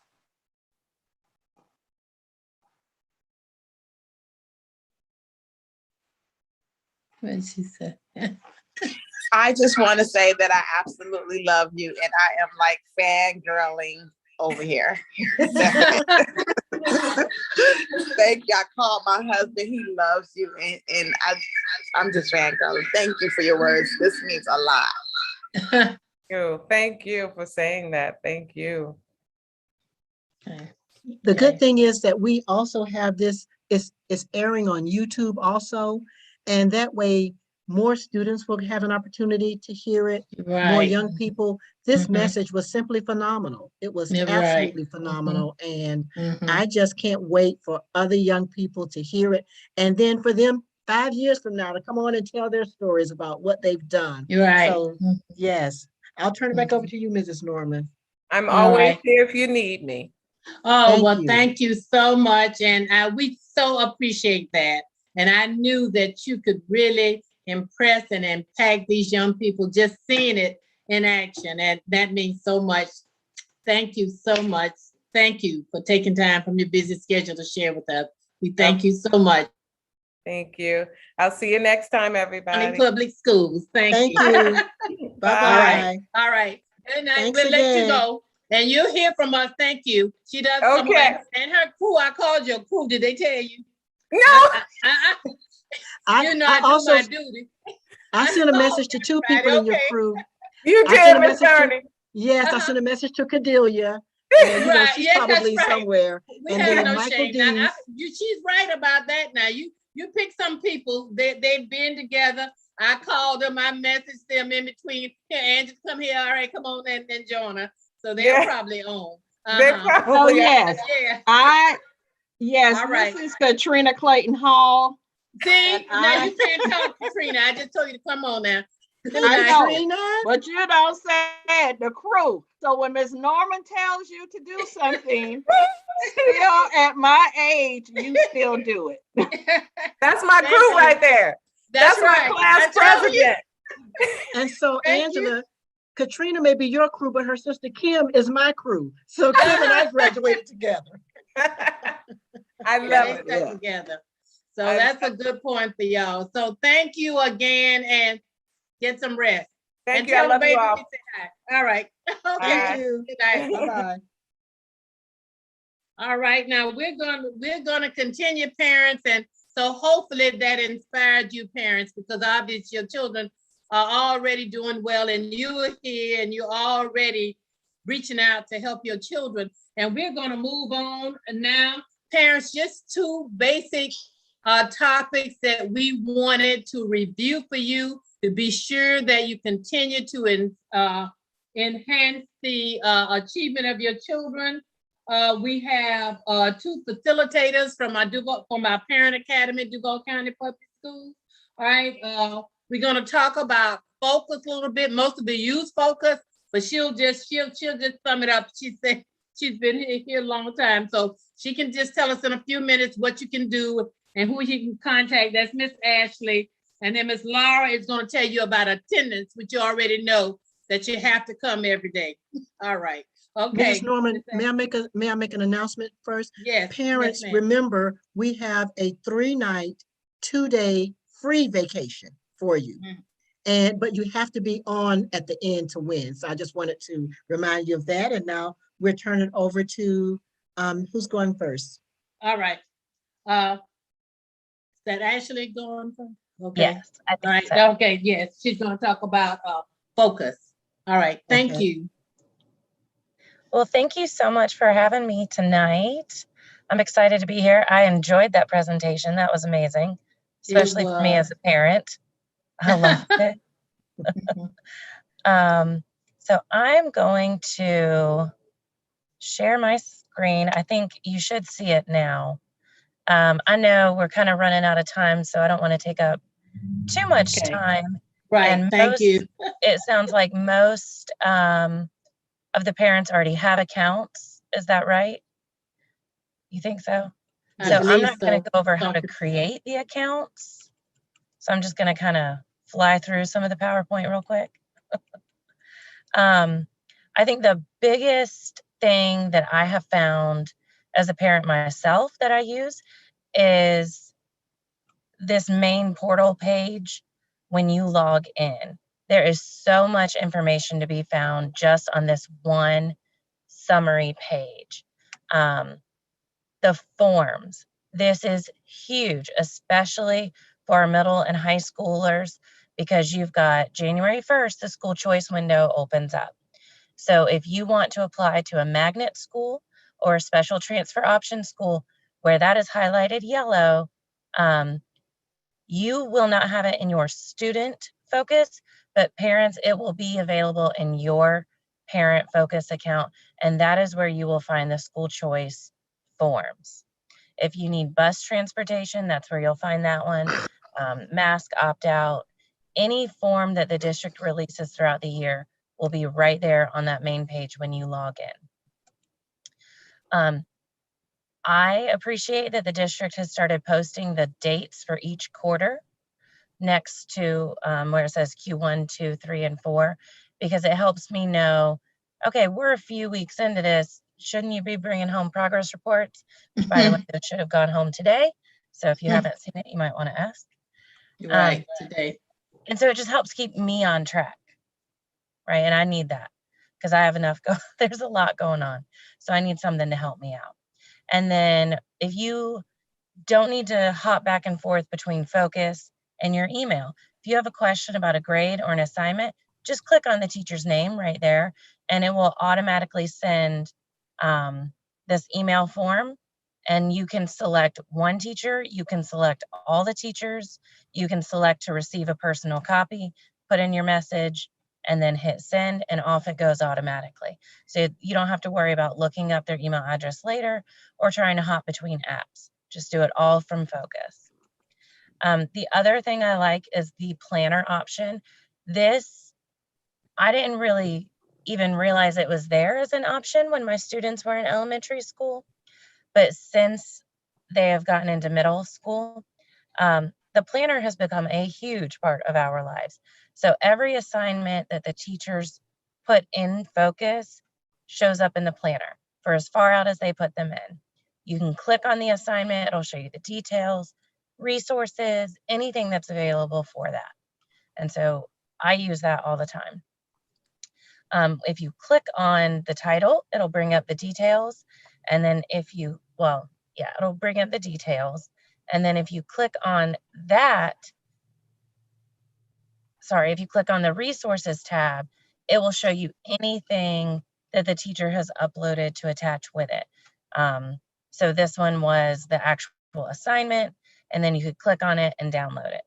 What did she say? I just want to say that I absolutely love you, and I am like fangirling over here. Thank you. I called my husband. He loves you, and I'm just fangirling. Thank you for your words. This means a lot. Thank you for saying that. Thank you. Okay. The good thing is that we also have this, it's airing on YouTube also, and that way more students will have an opportunity to hear it, more Right. young people. This Mhm. message was simply phenomenal. It was You're right. absolutely phenomenal. And Mhm. I just can't wait for other young people to hear it. And then for them 5 years from now to come on and tell their stories about what they've done. You're right. So yes, I'll turn it back over to you, Mrs. Norman. I'm All always right. here if you need me. Oh, Thank well, you. thank you so much. And we so appreciate that. And I knew that you could really impress and impact these young people just seeing it in action. And that means so much. Thank you so much. Thank you for taking time from your busy schedule to share with us. We thank you so much. Thank you. I'll see you next time, everybody. Public schools. Thank you. Bye-bye. All right. And Thanks we'll let you again. go. And you'll hear from us. Thank you. She does come Okay. and her crew. I called your crew. Did they tell you? No. You know, I do also, my duty. I sent a message to two people in your crew. You I sent did, a Miss message to, Bernie. yes, I sent a message to Cordelia. And, you know, she's Yes, that's probably right. somewhere. We And have then no Michael shame. D. Now, she's right about that. Now, you pick some people that they've been together. I called them. I messaged them in between. Here, Angie, come here. All right, come on and join her. So they're probably on. They're probably yes. Yeah. Yes, All right. this is Katrina Clayton Hall. See, now you can't talk, Katrina. I just told you to come on now. I know, but you don't say the crew. So when Miss Norman tells you to do something, still at my age, you still do it. That's my crew right there. That's right. my class president. And so, Angela, Katrina may be your crew, but her sister Kim is my crew. So Kim and I graduated together. I love it. Together. So that's a good point for y'all. So thank you again and get some rest. Thank you. I love you all. All right. Thank you. Good night. Bye-bye. All right. Now we're gonna continue, parents, and so hopefully that inspired you, parents, because obviously your children are already doing well, and you're here and you're already reaching out to help your children. And we're gonna move on now, parents. Just two basic topics that we wanted to review for you to be sure that you continue to enhance the achievement of your children. We have two facilitators from our Parent Academy, Duval County Public Schools. All right, we're going to talk about focus a little bit. Most of the use focus, but she'll just sum it up. She said she's been here a long time, so she can just tell us in a few minutes what you can do and who you can contact. That's Miss Ashley. And then Miss Laura is going to tell you about attendance, which you already know that you have to come every day. All right. Okay. Ms. Norman, may I make an announcement first? Yes. Parents, yes, remember, we have a 3-night, 2-day free vacation for you. But you have to be on at the end to win. So I just wanted to remind you of that. And now we're turning over to who's going first? All right. Is that Ashley going first? Okay. Yes. All right. So. Okay. Yes. She's going to talk about focus. All right. Thank you. Well, thank you so much for having me tonight. I'm excited to be here. I enjoyed that presentation. That was amazing, especially for me as a parent. I loved it. So I'm going to share my screen. I think you should see it now. I know we're kind of running out of time, so I don't want to take up too much time. Right. And thank you. It sounds like most of the parents already have accounts. Is that right? You think so? So I'm not going to go over how to create the accounts. So I'm just going to kind of fly through some of the PowerPoint real quick. I think the biggest thing that I have found as a parent myself that I use is this main portal page when you log in. There is so much information to be found just on this one summary page. The forms, this is huge, especially for our middle and high schoolers, because you've got January 1st, the school choice window opens up. So if you want to apply to a magnet school or a special transfer option school where that is highlighted yellow, You will not have it in your student focus, but parents, it will be available in your parent focus account. And that is where you will find the school choice forms. If you need bus transportation, that's where you'll find that one. Mask opt-out, any form that the district releases throughout the year will be right there on that main page when you log in. I appreciate that the district has started posting the dates for each quarter next to where it says Q1, 2, 3, and 4, because it helps me know, okay, we're a few weeks into this. Shouldn't you be bringing home progress reports? Which, by the way, those should have gone home today. So if you haven't seen it, you might want to ask. Right, today. And so it just helps keep me on track, right? And I need that because I have enough, there's a lot going on. So I need something to help me out. And then if you don't need to hop back and forth between focus and your email, if you have a question about a grade or an assignment, just click on the teacher's name right there, and it will automatically send this email form. And you can select one teacher, you can select all the teachers, you can select to receive a personal copy, put in your message, and then hit send, and off it goes automatically. So you don't have to worry about looking up their email address later or trying to hop between apps. Just do it all from focus. The other thing I like is the planner option. This, I didn't really even realize it was there as an option when my students were in elementary school. But since they have gotten into middle school, the planner has become a huge part of our lives. So every assignment that the teachers put in focus shows up in the planner for as far out as they put them in. You can click on the assignment, it'll show you the details, resources, anything that's available for that. And so I use that all the time. If you click on the title, it'll bring up the details. And then if you, well, yeah, it'll bring up the details. And then if you click on that, sorry, if you click on the resources tab, it will show you anything that the teacher has uploaded to attach with it. So this one was the actual assignment, and then you could click on it and download it.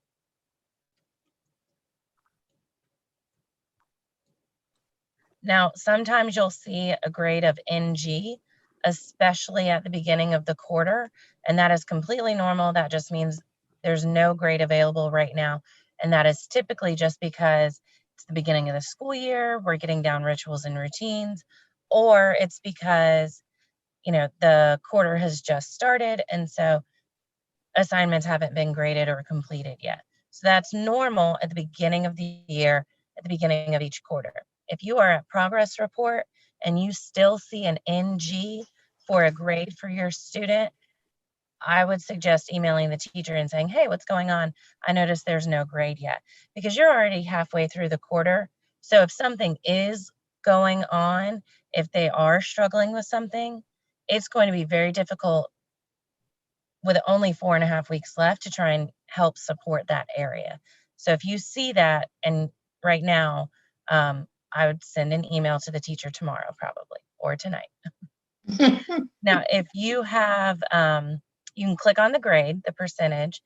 Now, sometimes you'll see a grade of NG, especially at the beginning of the quarter, and that is completely normal. That just means there's no grade available right now. And that is typically just because it's the beginning of the school year, we're getting down rituals and routines, or it's because, you know, the quarter has just started, and so assignments haven't been graded or completed yet. So that's normal at the beginning of the year, at the beginning of each quarter. If you are at progress report and you still see an NG for a grade for your student, I would suggest emailing the teacher and saying, hey, what's going on? I noticed there's no grade yet, because you're already halfway through the quarter. So if something is going on, if they are struggling with something, it's going to be very difficult with only 4.5 weeks left to try and help support that area. So if you see that, and right now, I would send an email to the teacher tomorrow, probably, or tonight. Now, if you have, you can click on the grade, the percentage,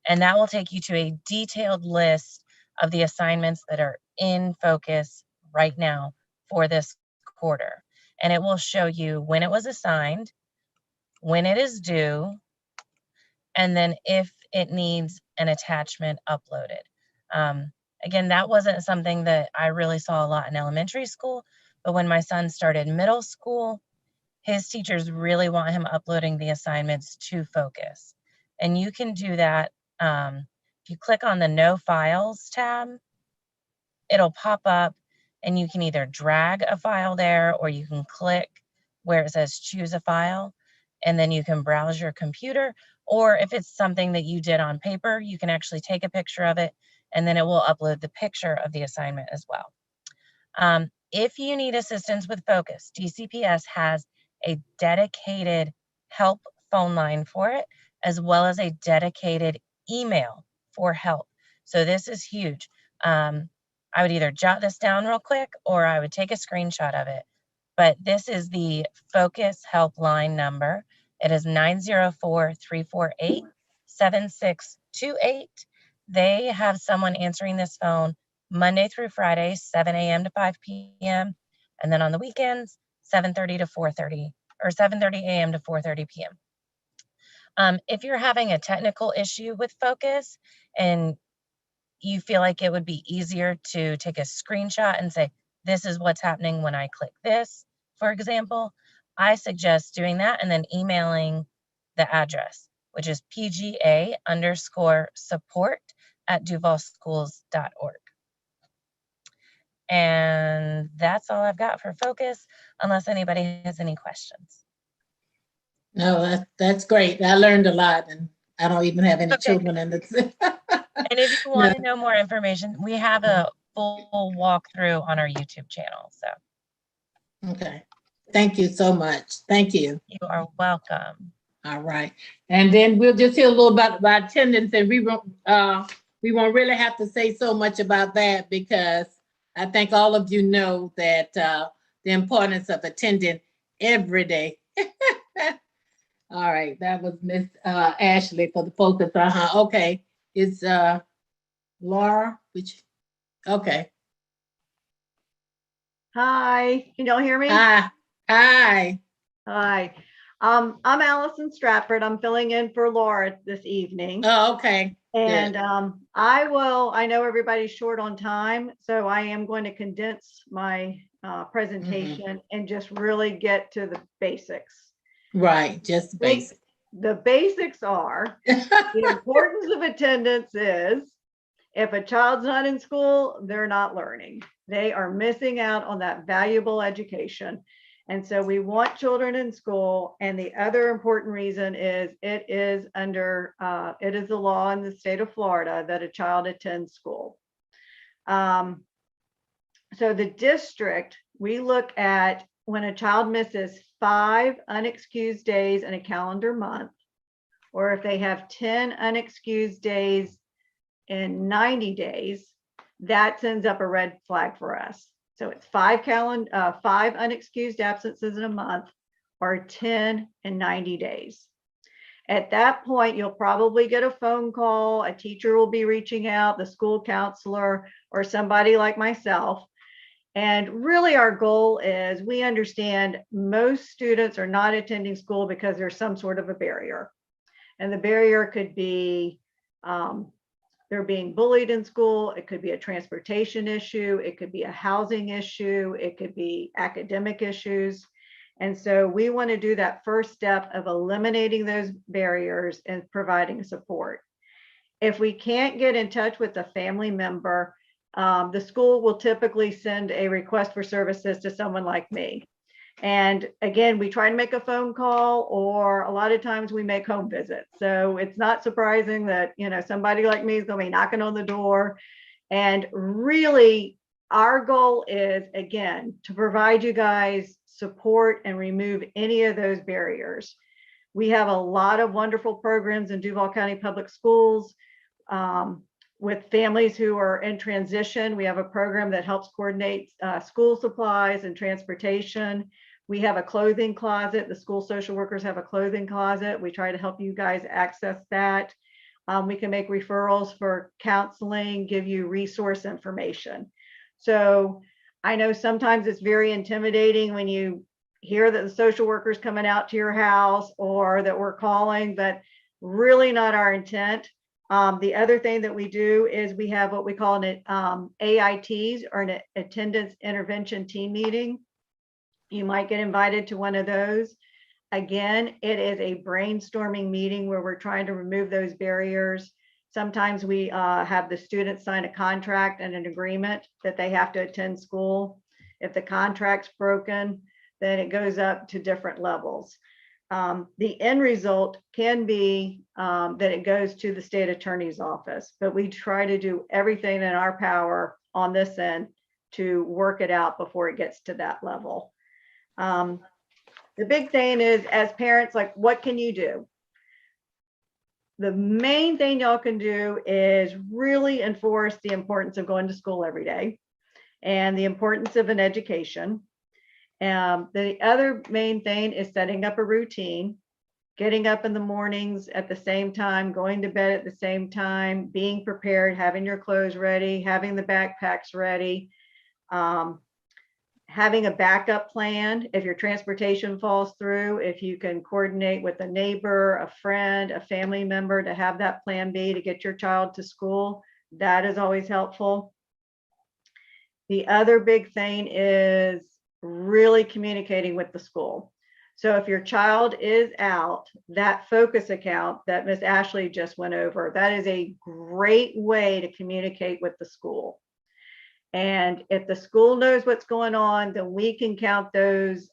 and that will take you to a detailed list of the assignments that are in focus right now for this quarter. And it will show you when it was assigned, when it is due, and then if it needs an attachment uploaded. Again, that wasn't something that I really saw a lot in elementary school, but when my son started middle school, his teachers really want him uploading the assignments to focus. And you can do that. If you click on the No Files tab, it'll pop up and you can either drag a file there, or you can click where it says choose a file, and then you can browse your computer. Or if it's something that you did on paper, you can actually take a picture of it, and then it will upload the picture of the assignment as well. If you need assistance with focus, DCPS has a dedicated help phone line for it, as well as a dedicated email for help. So this is huge. I would either jot this down real quick, or I would take a screenshot of it. But this is the Focus Helpline number. It is 904-348-7628. they have someone answering this phone Monday through Friday, 7 a.m. to 5 p.m. And then on the weekends, 7:30 to 4:30 or 7:30 a.m. to 4:30 p.m. If you're having a technical issue with Focus and you feel like it would be easier to take a screenshot and say, this is what's happening when I click this, for example, I suggest doing that and then emailing the address, which is pga_support@duvalschools.org. And that's all I've got for Focus, unless anybody has any questions. No, that's great. I learned a lot, and I don't even have any children in the. And if you want to know more information, we have a full walkthrough on our YouTube channel. So. Okay. Thank you so much. Thank you. You are welcome. All right. And then we'll just hear a little about attendance, and we won't really have to say so much about that because I think all of you know that the importance of attending every day. All right. That was Miss Ashley for the focus. Okay. It's Laura, okay. Hi, can y'all hear me? Hi. Hi. I'm Allison Stratford. I'm filling in for Laura this evening. Oh, okay. And I know everybody's short on time, so I am going to condense my presentation and just really get to the basics. Right, just basics. The basics are the importance of attendance is if a child's not in school, they're not learning. They are missing out on that valuable education. And so we want children in school. And the other important reason is it is the law in the state of Florida that a child attends school. So the district, we look at when a child misses 5 unexcused days in a calendar month, or if they have 10 unexcused days in 90 days, that sends up a red flag for us. So it's 5 unexcused absences in a month or 10 in 90 days. At that point, you'll probably get a phone call. A teacher will be reaching out, the school counselor, or somebody like myself. And really our goal is we understand most students are not attending school because there's some sort of a barrier. And the barrier could be they're being bullied in school. It could be a transportation issue. It could be a housing issue. It could be academic issues. And so we want to do that first step of eliminating those barriers and providing support. If we can't get in touch with a family member, the school will typically send a request for services to someone like me. And again, we try to make a phone call, or a lot of times we make home visits. So it's not surprising that, somebody like me is going to be knocking on the door. And really, our goal is, again, to provide you guys support and remove any of those barriers. We have a lot of wonderful programs in Duval County Public Schools with families who are in transition. We have a program that helps coordinate school supplies and transportation. We have a clothing closet. The school social workers have a clothing closet. We try to help you guys access that. We can make referrals for counseling, give you resource information. So I know sometimes it's very intimidating when you hear that the social worker's coming out to your house or that we're calling, but really not our intent. The other thing that we do is we have what we call an AITs, or an attendance intervention team meeting. You might get invited to one of those. Again, it is a brainstorming meeting where we're trying to remove those barriers. Sometimes we have the students sign a contract and an agreement that they have to attend school. If the contract's broken, then it goes up to different levels. The end result can be that it goes to the state attorney's office, but we try to do everything in our power on this end to work it out before it gets to that level. The big thing is, as parents, like, what can you do? The main thing y'all can do is really enforce the importance of going to school every day and the importance of an education. The other main thing is setting up a routine. getting up in the mornings at the same time, going to bed at the same time, being prepared, having your clothes ready, having the backpacks ready, having a backup plan if your transportation falls through, if you can coordinate with a neighbor, a friend, a family member to have that plan B to get your child to school, that is always helpful. The other big thing is really communicating with the school. So if your child is out, that focus account that Miss Ashley just went over, that is a great way to communicate with the school. And if the school knows what's going on, then we can count those.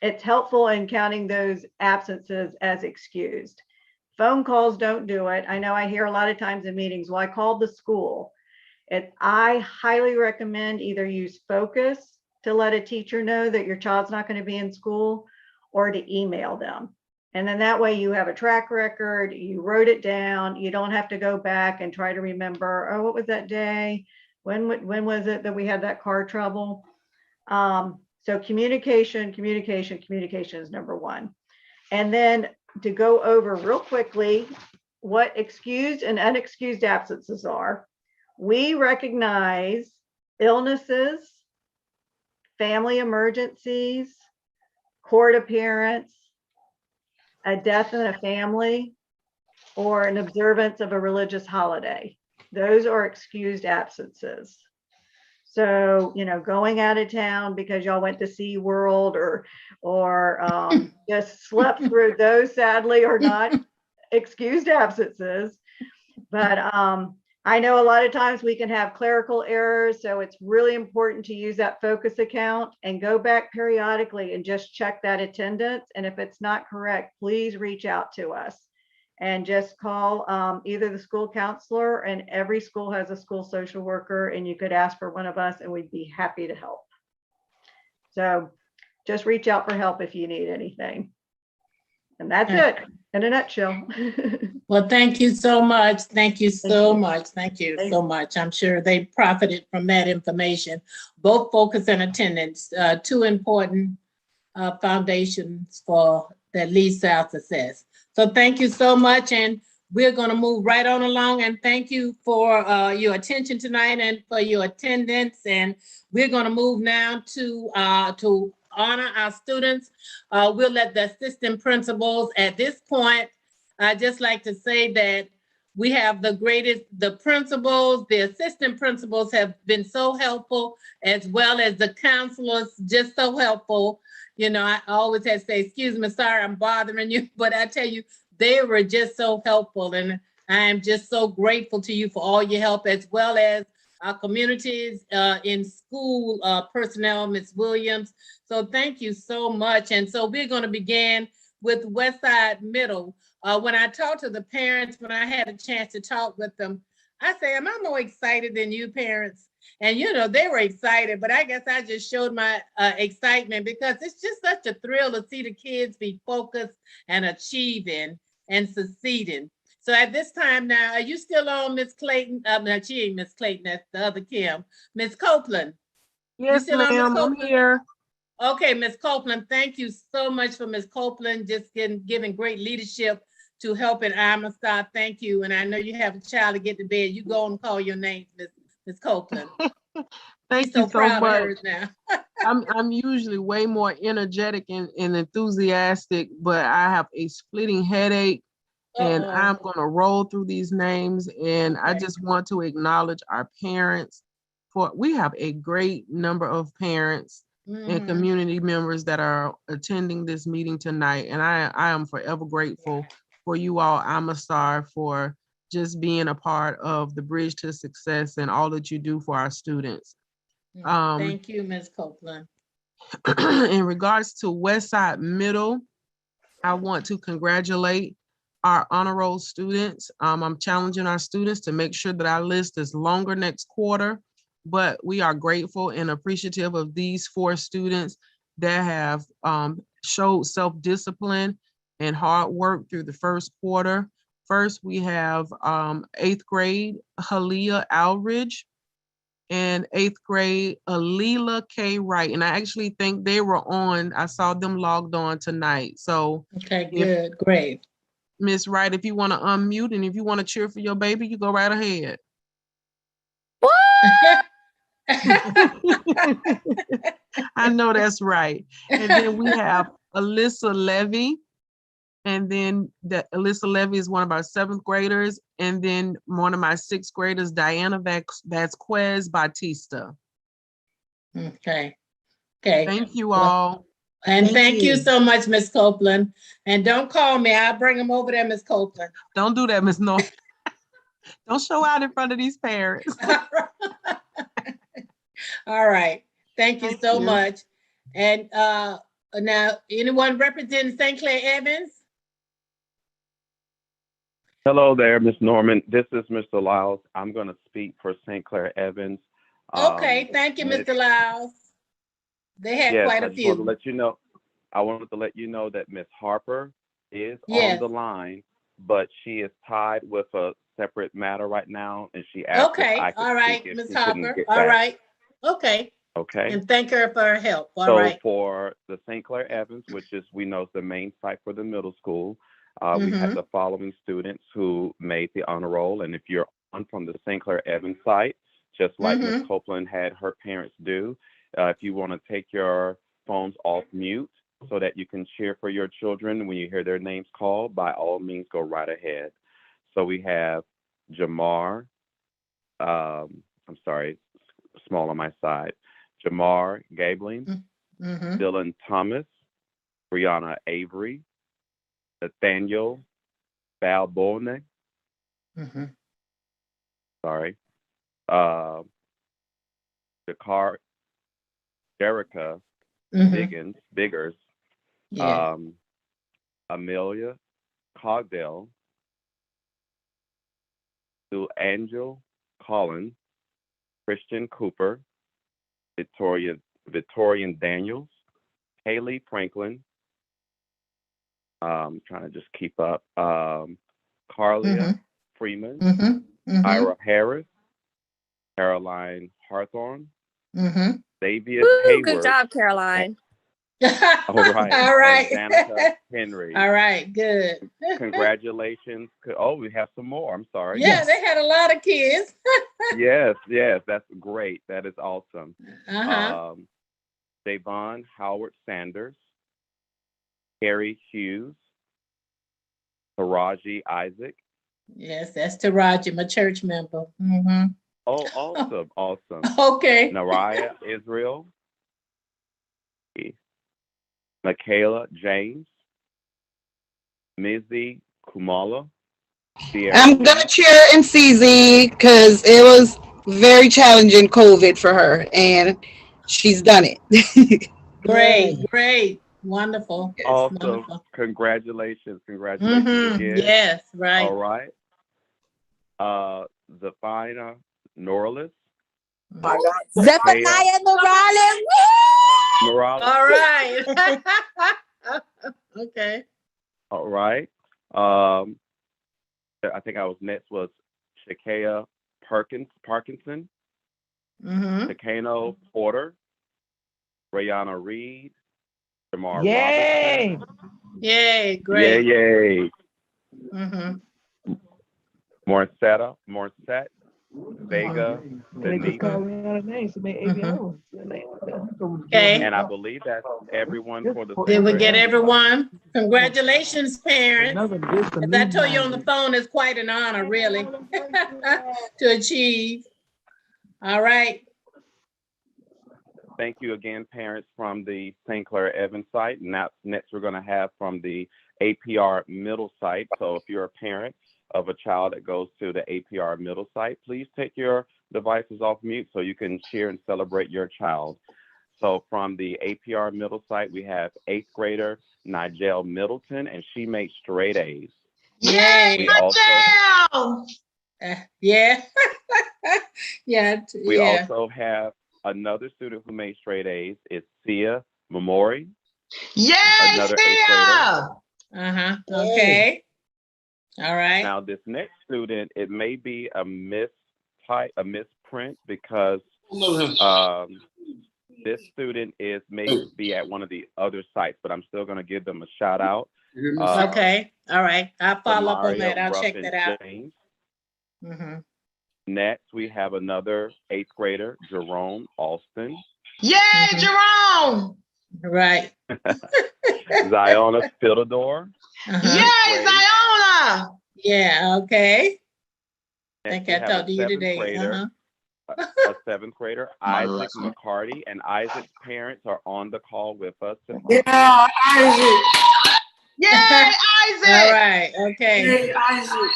It's helpful in counting those absences as excused. Phone calls don't do it. I know I hear a lot of times in meetings, well, I called the school. I highly recommend either use Focus to let a teacher know that your child's not going to be in school, or to email them. And then that way you have a track record, you wrote it down, you don't have to go back and try to remember, oh, what was that day? When was it that we had that car trouble? So communication is number one. And then to go over real quickly what excused and unexcused absences are. We recognize illnesses, family emergencies, court appearance, a death in a family, or an observance of a religious holiday. Those are excused absences. So, going out of town because y'all went to SeaWorld or just slept through, those sadly are not excused absences. But I know a lot of times we can have clerical errors, so it's really important to use that focus account and go back periodically and just check that attendance. And if it's not correct, please reach out to us and just call either the school counselor, and every school has a school social worker, and you could ask for one of us and we'd be happy to help. So just reach out for help if you need anything. And that's it in a nutshell. Well, thank you so much. Thank you so much. Thank you so much. I'm sure they profited from that information. Both focus and attendance, two important foundations for that leads to our success. So thank you so much. And we're going to move right on along. And thank you for your attention tonight and for your attendance. And we're going to move now to honor our students. We'll let the assistant principals at this point. I just like to say that we have the principals, the assistant principals have been so helpful, as well as the counselors, just so helpful. I always have to say, excuse me, sorry, I'm bothering you, but I tell you, they were just so helpful. And I am just so grateful to you for all your help, as well as our communities in school personnel, Ms. Williams. So thank you so much. And so we're going to begin with Westside Middle. When I talked to the parents, when I had a chance to talk with them, I say, am I more excited than you parents? And, they were excited, but I guess I just showed my excitement, because it's just such a thrill to see the kids be focused and achieving and succeeding. So at this time now, are you still on, Miss Clayton? No, she ain't Miss Clayton, that's the other Kim. Miss Copeland. Yes, ma'am, I'm here. Okay, Miss Copeland, thank you so much for Miss Copeland, just giving great leadership to helping Amistad. Thank you. And I know you have a child to get to bed. You go and call your name, Miss Copeland. Thank you so much. Now. I'm usually way more energetic and enthusiastic, but I have a splitting headache. And I'm going to roll through these names. And I just want to acknowledge our parents. We have a great number of parents and community members that are attending this meeting tonight. And I am forever grateful for you all, Amistad, for just being a part of the Bridge to Success and all that you do for our students. Thank you, Ms. Copeland. In regards to Westside Middle, I want to congratulate our honor roll students. I'm challenging our students to make sure that our list is longer next quarter, but we are grateful and appreciative of these 4 students that have showed self-discipline and hard work through the first quarter. First, we have 8th grade, Halia Aldridge, and 8th grade, Alila K. Wright. And I actually think they were on, I saw them logged on tonight. So okay, good, great. Miss Wright, if you want to unmute and if you want to cheer for your baby, you go right ahead. I know that's right. And then we have Alyssa Levy. And then Alyssa Levy is one of our 7th graders. And then one of my 6th graders, Diana Vasquez Batista. Okay. Okay. Thank you all. And thank you so much, Miss Copeland. And don't call me. I'll bring them over there, Miss Copeland. Don't do that, Miss North. Don't show out in front of these parents. All right. Thank you so much. And now, anyone representing St. Clair Evans? Hello there, Ms. Norman. This is Mr. Lyles. I'm going to speak for St. Clair Evans. Okay, thank you, Mr. Lyles. They had quite a few. I wanted to let you know that Ms. Harper is on the line, but she is tied with a separate matter right now, and she asked if I could all right, speak if Ms. she couldn't Harper. get All back. right. Okay. Okay. And thank her for her help. All so right. For the St. Clair Evans, which is, we know, is the main site for the middle school, we have the following students who made the honor roll. And if you're on from the St. Clair Evans site, just like Ms. Copeland had her parents do, if you want to take your phones off mute so that you can cheer for your children when you hear their names called, by all means, go right ahead. So we have Jamar, I'm sorry, small on my side, Jamar Gabling, Dylan Thomas, Brianna Avery, Nathaniel Balbone, sorry, Jerica Biggers, Amelia Cogdell, Sue Angel Collins, Christian Cooper, Victorian Daniels, Haley Franklin, trying to just keep up, Carlia Freeman, Ira Harris, Caroline Hawthorne, Xavier Hayward. Good job, Caroline. All right. All right. And Danica Henry. All right, good. Congratulations. Oh, we have some more. I'm sorry. Yeah, they had a lot of kids. Yes, that's great. That is awesome. Davon Howard Sanders, Carrie Hughes, Taraji Isaac. Yes, that's Taraji, my church member. Oh, awesome. Okay. Naraya Israel, Michaela James, Mizzy Kumala. I'm gonna cheer in CZ because it was very challenging COVID for her, and she's done it. Great, wonderful. Awesome. Wonderful. Congratulations again. Yes, right. All right. Zephaniah Norlis. Zephaniah Morales. Morales. All right. Okay. All right. I think I was next was Shakea Parkinson, Takano Porter, Rayana Reed, Jamar Robinson. Yay, great. Yay. Morissette, Vega, Denise. Okay. And I believe that's everyone for the. Did we get everyone? Congratulations, parents. As I told you on the phone, it's quite an honor, really, to achieve. All right. Thank you again, parents from the St. Clair Evans site. Now, next we're going to have from the APR middle site. So if you're a parent of a child that goes to the APR middle site, please take your devices off mute so you can cheer and celebrate your child. So from the APR middle site, we have 8th grader Nigel Middleton, and she made straight A's. Yay, Nigel! Yeah. We also have another student who made straight A's. It's Sia Memori. Yay, another 8th grader. Okay. All right. Now this next student, it may be a misprint because This student may be at one of the other sites, but I'm still going to give them a shout out. Okay, all right. I'll follow up on that. I'll check Ruffin that out. James. Mm-hmm. Next, we have another 8th grader, Jerome Alston. Yay, Jerome! Right. Ziona Fildador. Yay, Ziona! Yeah, okay. I Next, think I talked to you today. Grader, a 7th grader, Isaac McCarty, and Isaac's parents are on the call with us. Yeah, Isaac. Yay, Isaac! All right, okay. Yay, Isaac.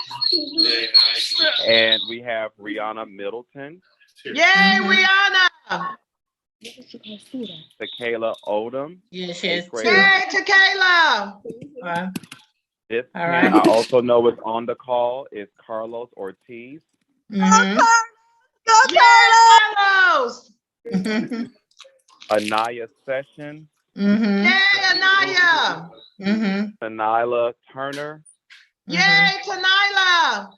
And we have Rihanna Middleton. Yay, Rihanna! Tequila Odom. Yeah, she has 2. Yay, Tequila! This All man right. I also know is on the call is Carlos Ortiz. Mm-hmm. Yay, Carlos! Anaya Session. Mm-hmm. Yay, Anaya! Mm-hmm. Tanila Turner. Yay, Tanila!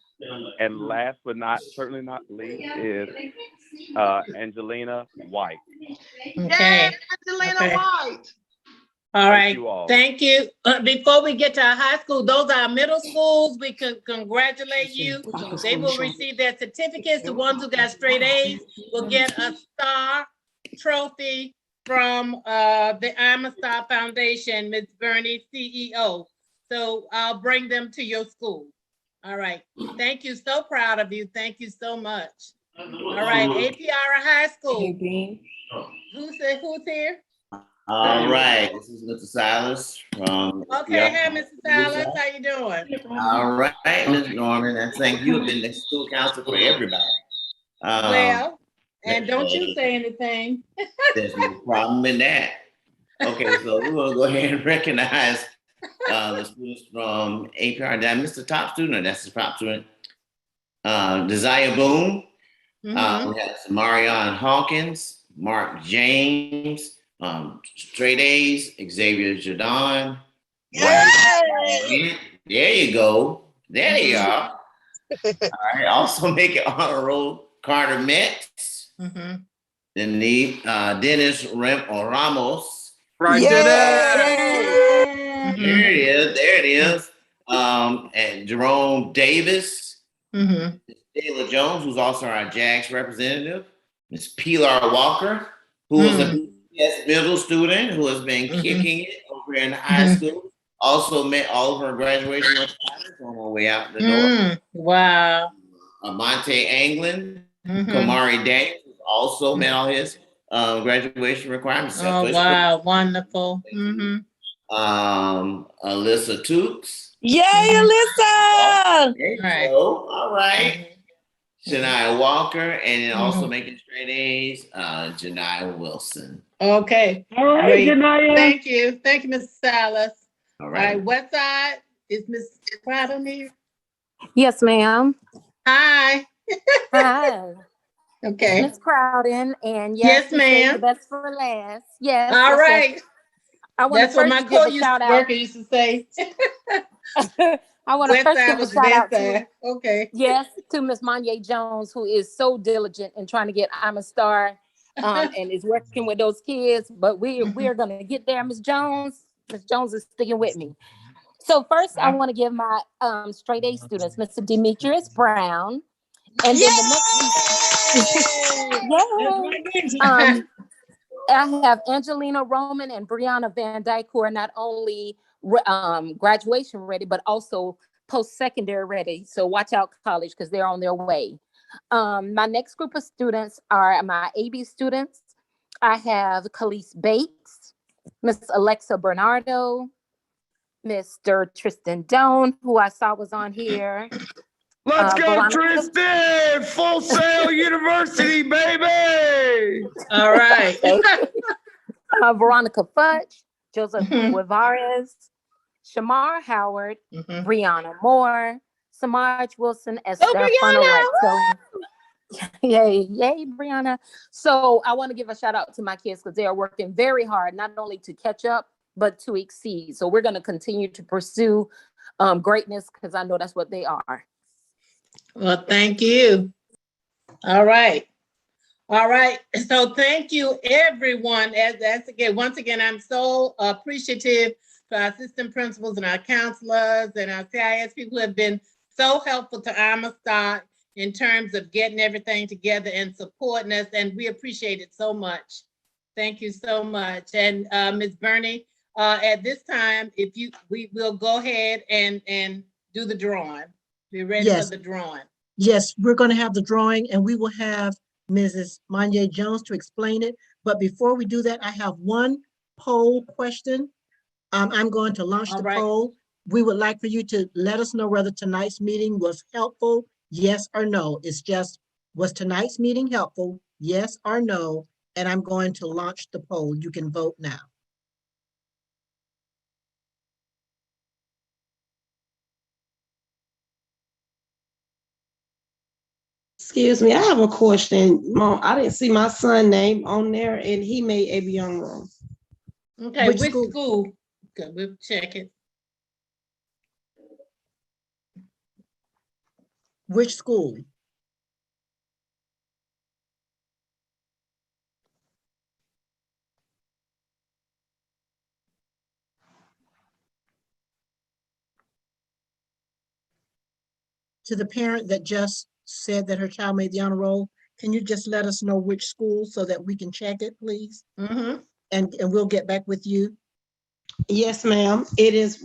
And last but certainly not least is Angelina White. Okay. Yay, Angelina White! All right. Thank you all. Thank you. Before we get to our high school, those are our middle schools. We can congratulate you. They will receive their certificates. The ones who got straight A's will get a star trophy from the I'm a Star Foundation, Ms. Bernie, CEO. So I'll bring them to your school. All right. Thank you. So proud of you. Thank you so much. All right. APR High School. Who's here? All right, this is Mr. Silas from. Okay, hey, Mr. Silas, how you doing? All right, Ms. Norman, and thank you. Have been the school counselor for everybody. Well, and don't you say anything. There's no problem in that. Okay, so we're gonna go ahead and recognize the students from APR. Now, Mr. Top Student, that's the top student. Desire Boone. We have Marion Hawkins, Mark James. Straight A's, Xavier Jadon. There you go. There you are. All right. Also make it honor roll, Carter Metz. Then Dennis Ramos. Right there it is. And Jerome Davis. Taylor Jones, who's also our JAX representative. Miss Pilar Walker, who is a middle student who has been kicking it over in high school. Also met all of her graduation requirements on her way out the door. Wow. Monte Anglin, Kamari Daniels also met all his graduation requirements. Oh, wow. Wonderful. Alyssa Tooks. Yay, Alyssa! Right. All right. Shania Walker, and then also making straight A's, Janiyah Wilson. Okay. All right, Janiyah. Thank you. Thank you, Mr. Silas. All right. West Side, is Ms. Crowden here? Yes, ma'am. Hi. Hi. Okay. Ms. Crowden, and yes, ma'am. The best for last. Yes. All right. Yes. I want That's to what my first give a shout out. used to say. I want to first give a shout out to, yes, to Miss Manya Jones, who is so diligent in trying to get I'm a Star and is working with those kids. But we are going to get there, Miss Jones. Miss Jones is sticking with me. So first, I want to give my straight A students, Mr. Demetrius Brown, and then the next. I have Angelina Roman and Brianna Van Dyke, who are not only graduation ready, but also post-secondary ready. So watch out, college, because they're on their way. My next group of students are my AB students. I have Khalees Bates, Miss Alexa Bernardo, Mr. Tristan Doan, who I saw was on here. Let's go, Tristan! Full Sail University, baby! All right. Veronica Fudge, Joseph Guevarez, Shamar Howard, Brianna Moore, Samaj Wilson, Esther Funnel. Yay, Brianna. So I want to give a shout out to my kids because they are working very hard, not only to catch up, but to exceed. So we're going to continue to pursue greatness because I know that's what they are. Well, thank you. All right. All right. So thank you, everyone. Once again, I'm so appreciative to our assistant principals and our counselors and our CIS people who have been so helpful to Amistad in terms of getting everything together and supporting us. And we appreciate it so much. Thank you so much. And Ms. Bernie, at this time, we will go ahead and do the drawing. Be ready for the drawing. Yes, we're going to have the drawing and we will have Mrs. Manye Jones to explain it. But before we do that, I have one poll question. I'm going to launch the poll. We would like for you to let us know whether tonight's meeting was helpful, yes or no. It's just, was tonight's meeting helpful, yes or no? And I'm going to launch the poll. You can vote now. Excuse me, I have a question. Mom, I didn't see my son's name on there and he made a young room. Okay, which school? Okay, we'll check it. Which school? To the parent that just said that her child made the honor roll, can you just let us know which school so that we can check it, please? Mm-hmm. And we'll get back with you. Yes, ma'am. It's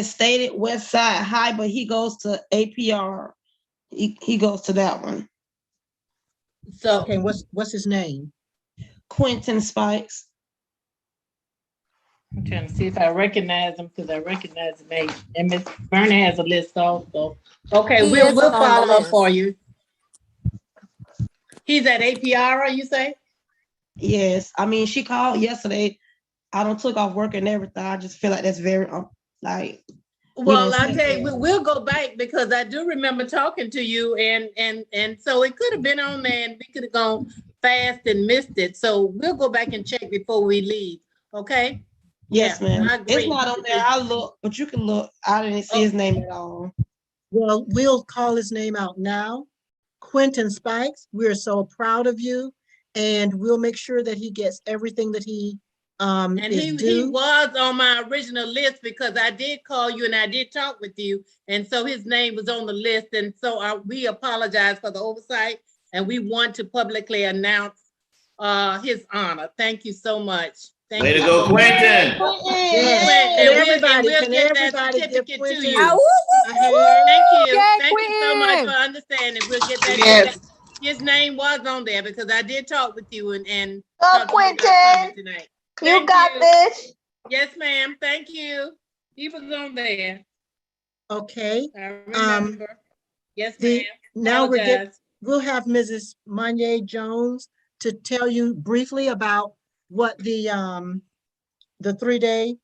stated West Side High, but he goes to APR. He goes to that one. So okay, what's his name? Quentin Spikes. I'm trying to see if I recognize him because I recognize the name. And Miss Bernie has a list also. Okay, we'll follow up for you. He's at APR, you say? Yes. I mean, she called yesterday. I don't took off work and everything. I just feel like that's very like. Well, I tell you, we'll go back because I do remember talking to you, and so it could have been on there, and we could have gone fast and missed it. So we'll go back and check before we leave. Okay? Yes, yeah, ma'am. It's not on there. I look, but you can look. I didn't see his name at all. Well, we'll call his name out now. Quentin Spikes, we're so proud of you, and we'll make sure that he gets everything that he and he was on my original list because I did call you and I did talk with you, and so his name was on the list, and so we apologize for the oversight, and we want to publicly announce his honor. Thank you so much. Thank Way you. to go, Quentin. Yes. And everybody, we'll can get everybody that give certificate Quentin to you. a hand? Thank you. Yay, Thank you so much Quentin. for understanding. We'll get that. Yes. His name was on there because I did talk with you and Go, Quentin. tonight. You got this. Yes, ma'am. Thank you. He was on there. Okay. I remember. Yes, ma'am. Now we'll have Mrs. Manye Jones to tell you briefly about what the 3-day,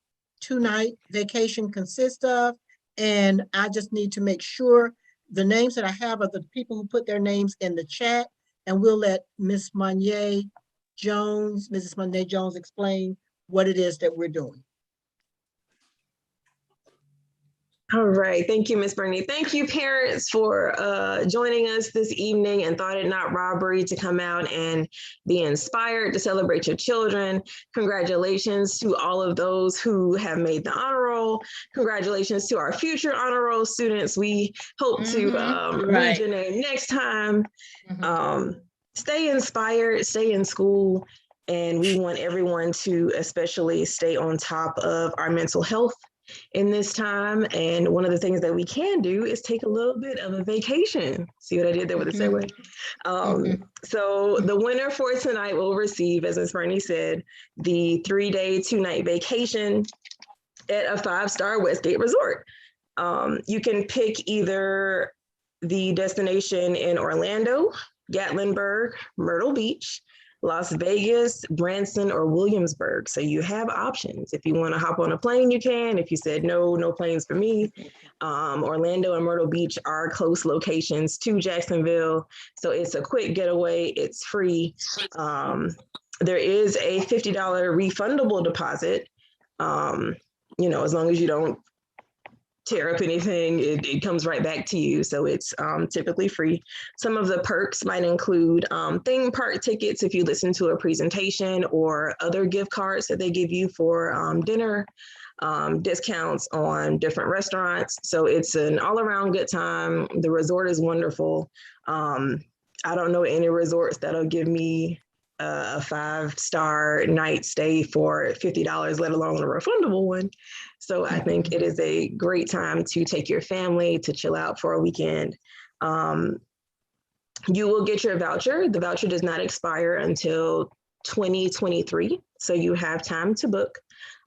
2-night vacation consists of. And I just need to make sure the names that I have are the people who put their names in the chat, and we'll let Ms. Manye Jones, Mrs. Manye Jones explain what it is that we're doing. All right, thank you, Ms. Bernie. Thank you, parents, for joining us this evening and thought it not robbery to come out and be inspired to celebrate your children. Congratulations to all of those who have made the honor roll. Congratulations to our future honor roll students. We hope to read your name next time. Stay inspired, stay in school, and we want everyone to especially stay on top of our mental health in this time. And one of the things that we can do is take a little bit of a vacation. See what I did there with the segue? So the winner for tonight will receive, as Ms. Bernie said, the 3-day, 2-night vacation at a 5-star Westgate resort. You can pick either the destination in Orlando, Gatlinburg, Myrtle Beach, Las Vegas, Branson, or Williamsburg. So you have options. If you want to hop on a plane, you can. If you said no planes for me, Orlando and Myrtle Beach are close locations to Jacksonville. So it's a quick getaway. It's free. There is a $50 refundable deposit, as long as you don't tear up anything, it comes right back to you. So it's typically free. Some of the perks might include theme park tickets if you listen to a presentation, or other gift cards that they give you for dinner, discounts on different restaurants. So it's an all-around good time. The resort is wonderful. I don't know any resorts that'll give me a 5-star night stay for $50, let alone a refundable one. So I think it is a great time to take your family to chill out for a weekend. You will get your voucher. The voucher does not expire until 2023. So you have time to book.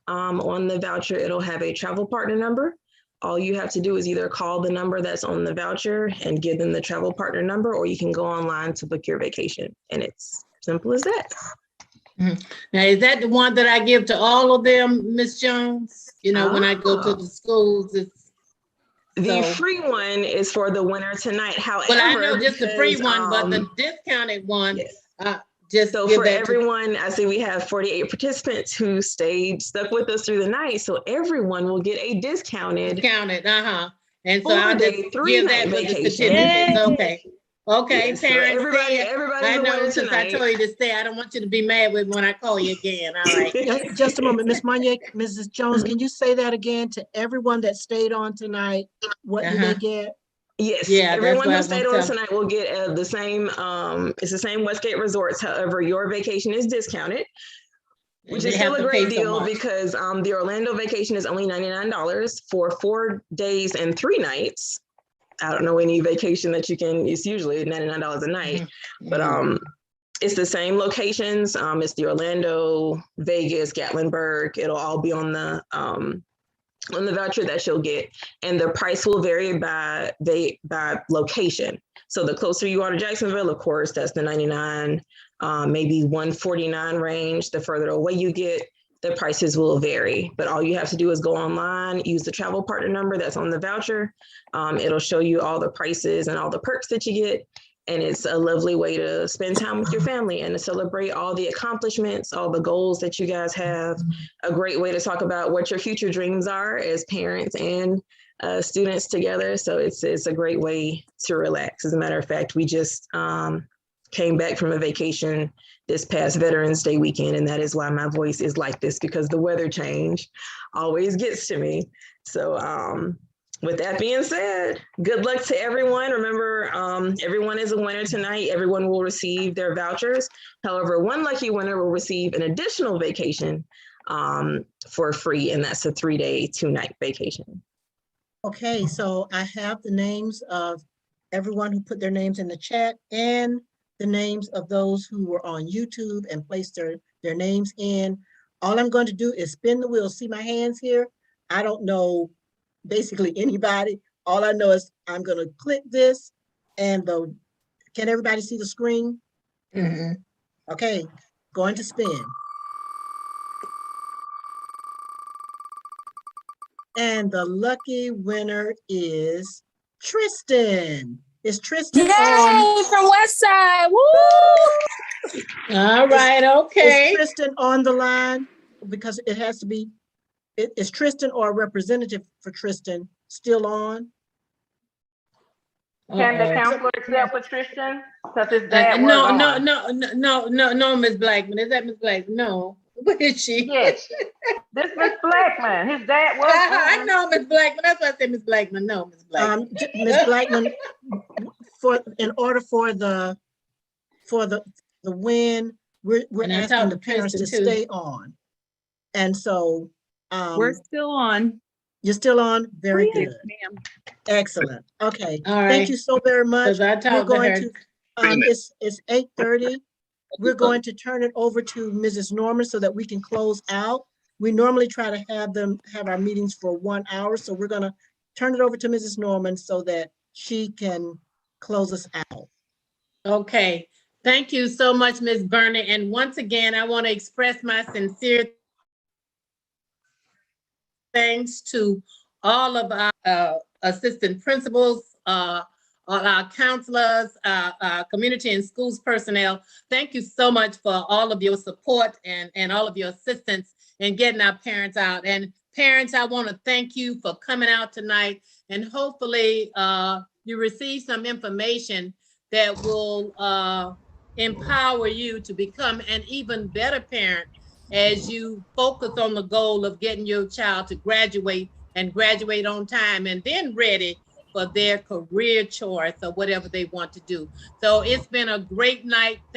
On the voucher, it'll have a travel partner number. All you have to do is either call the number that's on the voucher and give them the travel partner number, or you can go online to book your vacation. And it's simple as that. Now, is that the one that I give to all of them, Ms. Jones? You know, when I go to the schools, it's the free one is for the winner tonight. However, well, I know just the free one, but the discounted one, just so for everyone, I see we have 48 participants who stuck with us through the night. So everyone will get a discounted. And so I'll just give that with the certificates. Okay. Okay, yes, parents. So everybody's I know since tonight. I told you to stay, I don't want you to be mad with when I call you again. All right. Just a moment, Ms. Monye, Mrs. Jones, can you say that again to everyone that stayed on tonight? What do they get? Yes, everyone who stayed on tonight will get the same, it's the same Westgate Resorts. However, your vacation is discounted, which is still a great deal because the Orlando vacation is only $99 for 4 days and 3 nights. I don't know any vacation that you can, it's usually $99 a night, but it's the same locations. It's the Orlando, Vegas, Gatlinburg. It'll all be on the voucher that you'll get, and the price will vary by location. So the closer you are to Jacksonville, of course, that's the $99, maybe $149 range. The further away you get, the prices will vary, but all you have to do is go online, use the travel partner number that's on the voucher. It'll show you all the prices and all the perks that you get. And it's a lovely way to spend time with your family and to celebrate all the accomplishments, all the goals that you guys have. A great way to talk about what your future dreams are as parents and students together. So it's a great way to relax. As a matter of fact, we just came back from a vacation this past Veterans Day weekend, and that is why my voice is like this, because the weather change always gets to me. So with that being said, good luck to everyone. Remember, everyone is a winner tonight. Everyone will receive their vouchers. However, one lucky winner will receive an additional vacation for free, and that's a 3-day, 2-night vacation. Okay, so I have the names of everyone who put their names in the chat and the names of those who were on YouTube and placed their names in. All I'm going to do is spin the wheel. See my hands here? I don't know basically anybody. All I know is I'm going to click this and can everybody see the screen? Okay, going to spin. And the lucky winner is Tristan. Is Tristan on? From Westside. Woo! All right, okay. Is Tristan on the line? Because it has to be, is Tristan or a representative for Tristan still on? Can the counselor accept for Tristan? Because his dad no, Ms. Blackman. Is that Ms. Blackman? No. Where is she? Yes. This Ms. Blackman. His dad was I know Ms. Blackman. That's why I said Ms. Blackman. No, Ms. Blackman. Ms. Blackman, in order for the win, we're asking the parents to stay on. And so we're still on. You're still on? Very good. Ma'am. Excellent. Okay. All right. Thank you so very much. We're going to it's 8:30. We're going to turn it over to Mrs. Norman so that we can close out. We normally try to have our meetings for 1 hour. So we're going to turn it over to Mrs. Norman so that she can close us out. Okay. Thank you so much, Ms. Berner. And once again, I want to express my sincere thanks to all of our assistant principals, all our counselors, community and schools personnel. Thank you so much for all of your support and all of your assistance in getting our parents out. And parents, I want to thank you for coming out tonight, and hopefully you receive some information that will empower you to become an even better parent as you focus on the goal of getting your child to graduate and graduate on time and then ready for their career choice or whatever they want to do. So it's been a great night.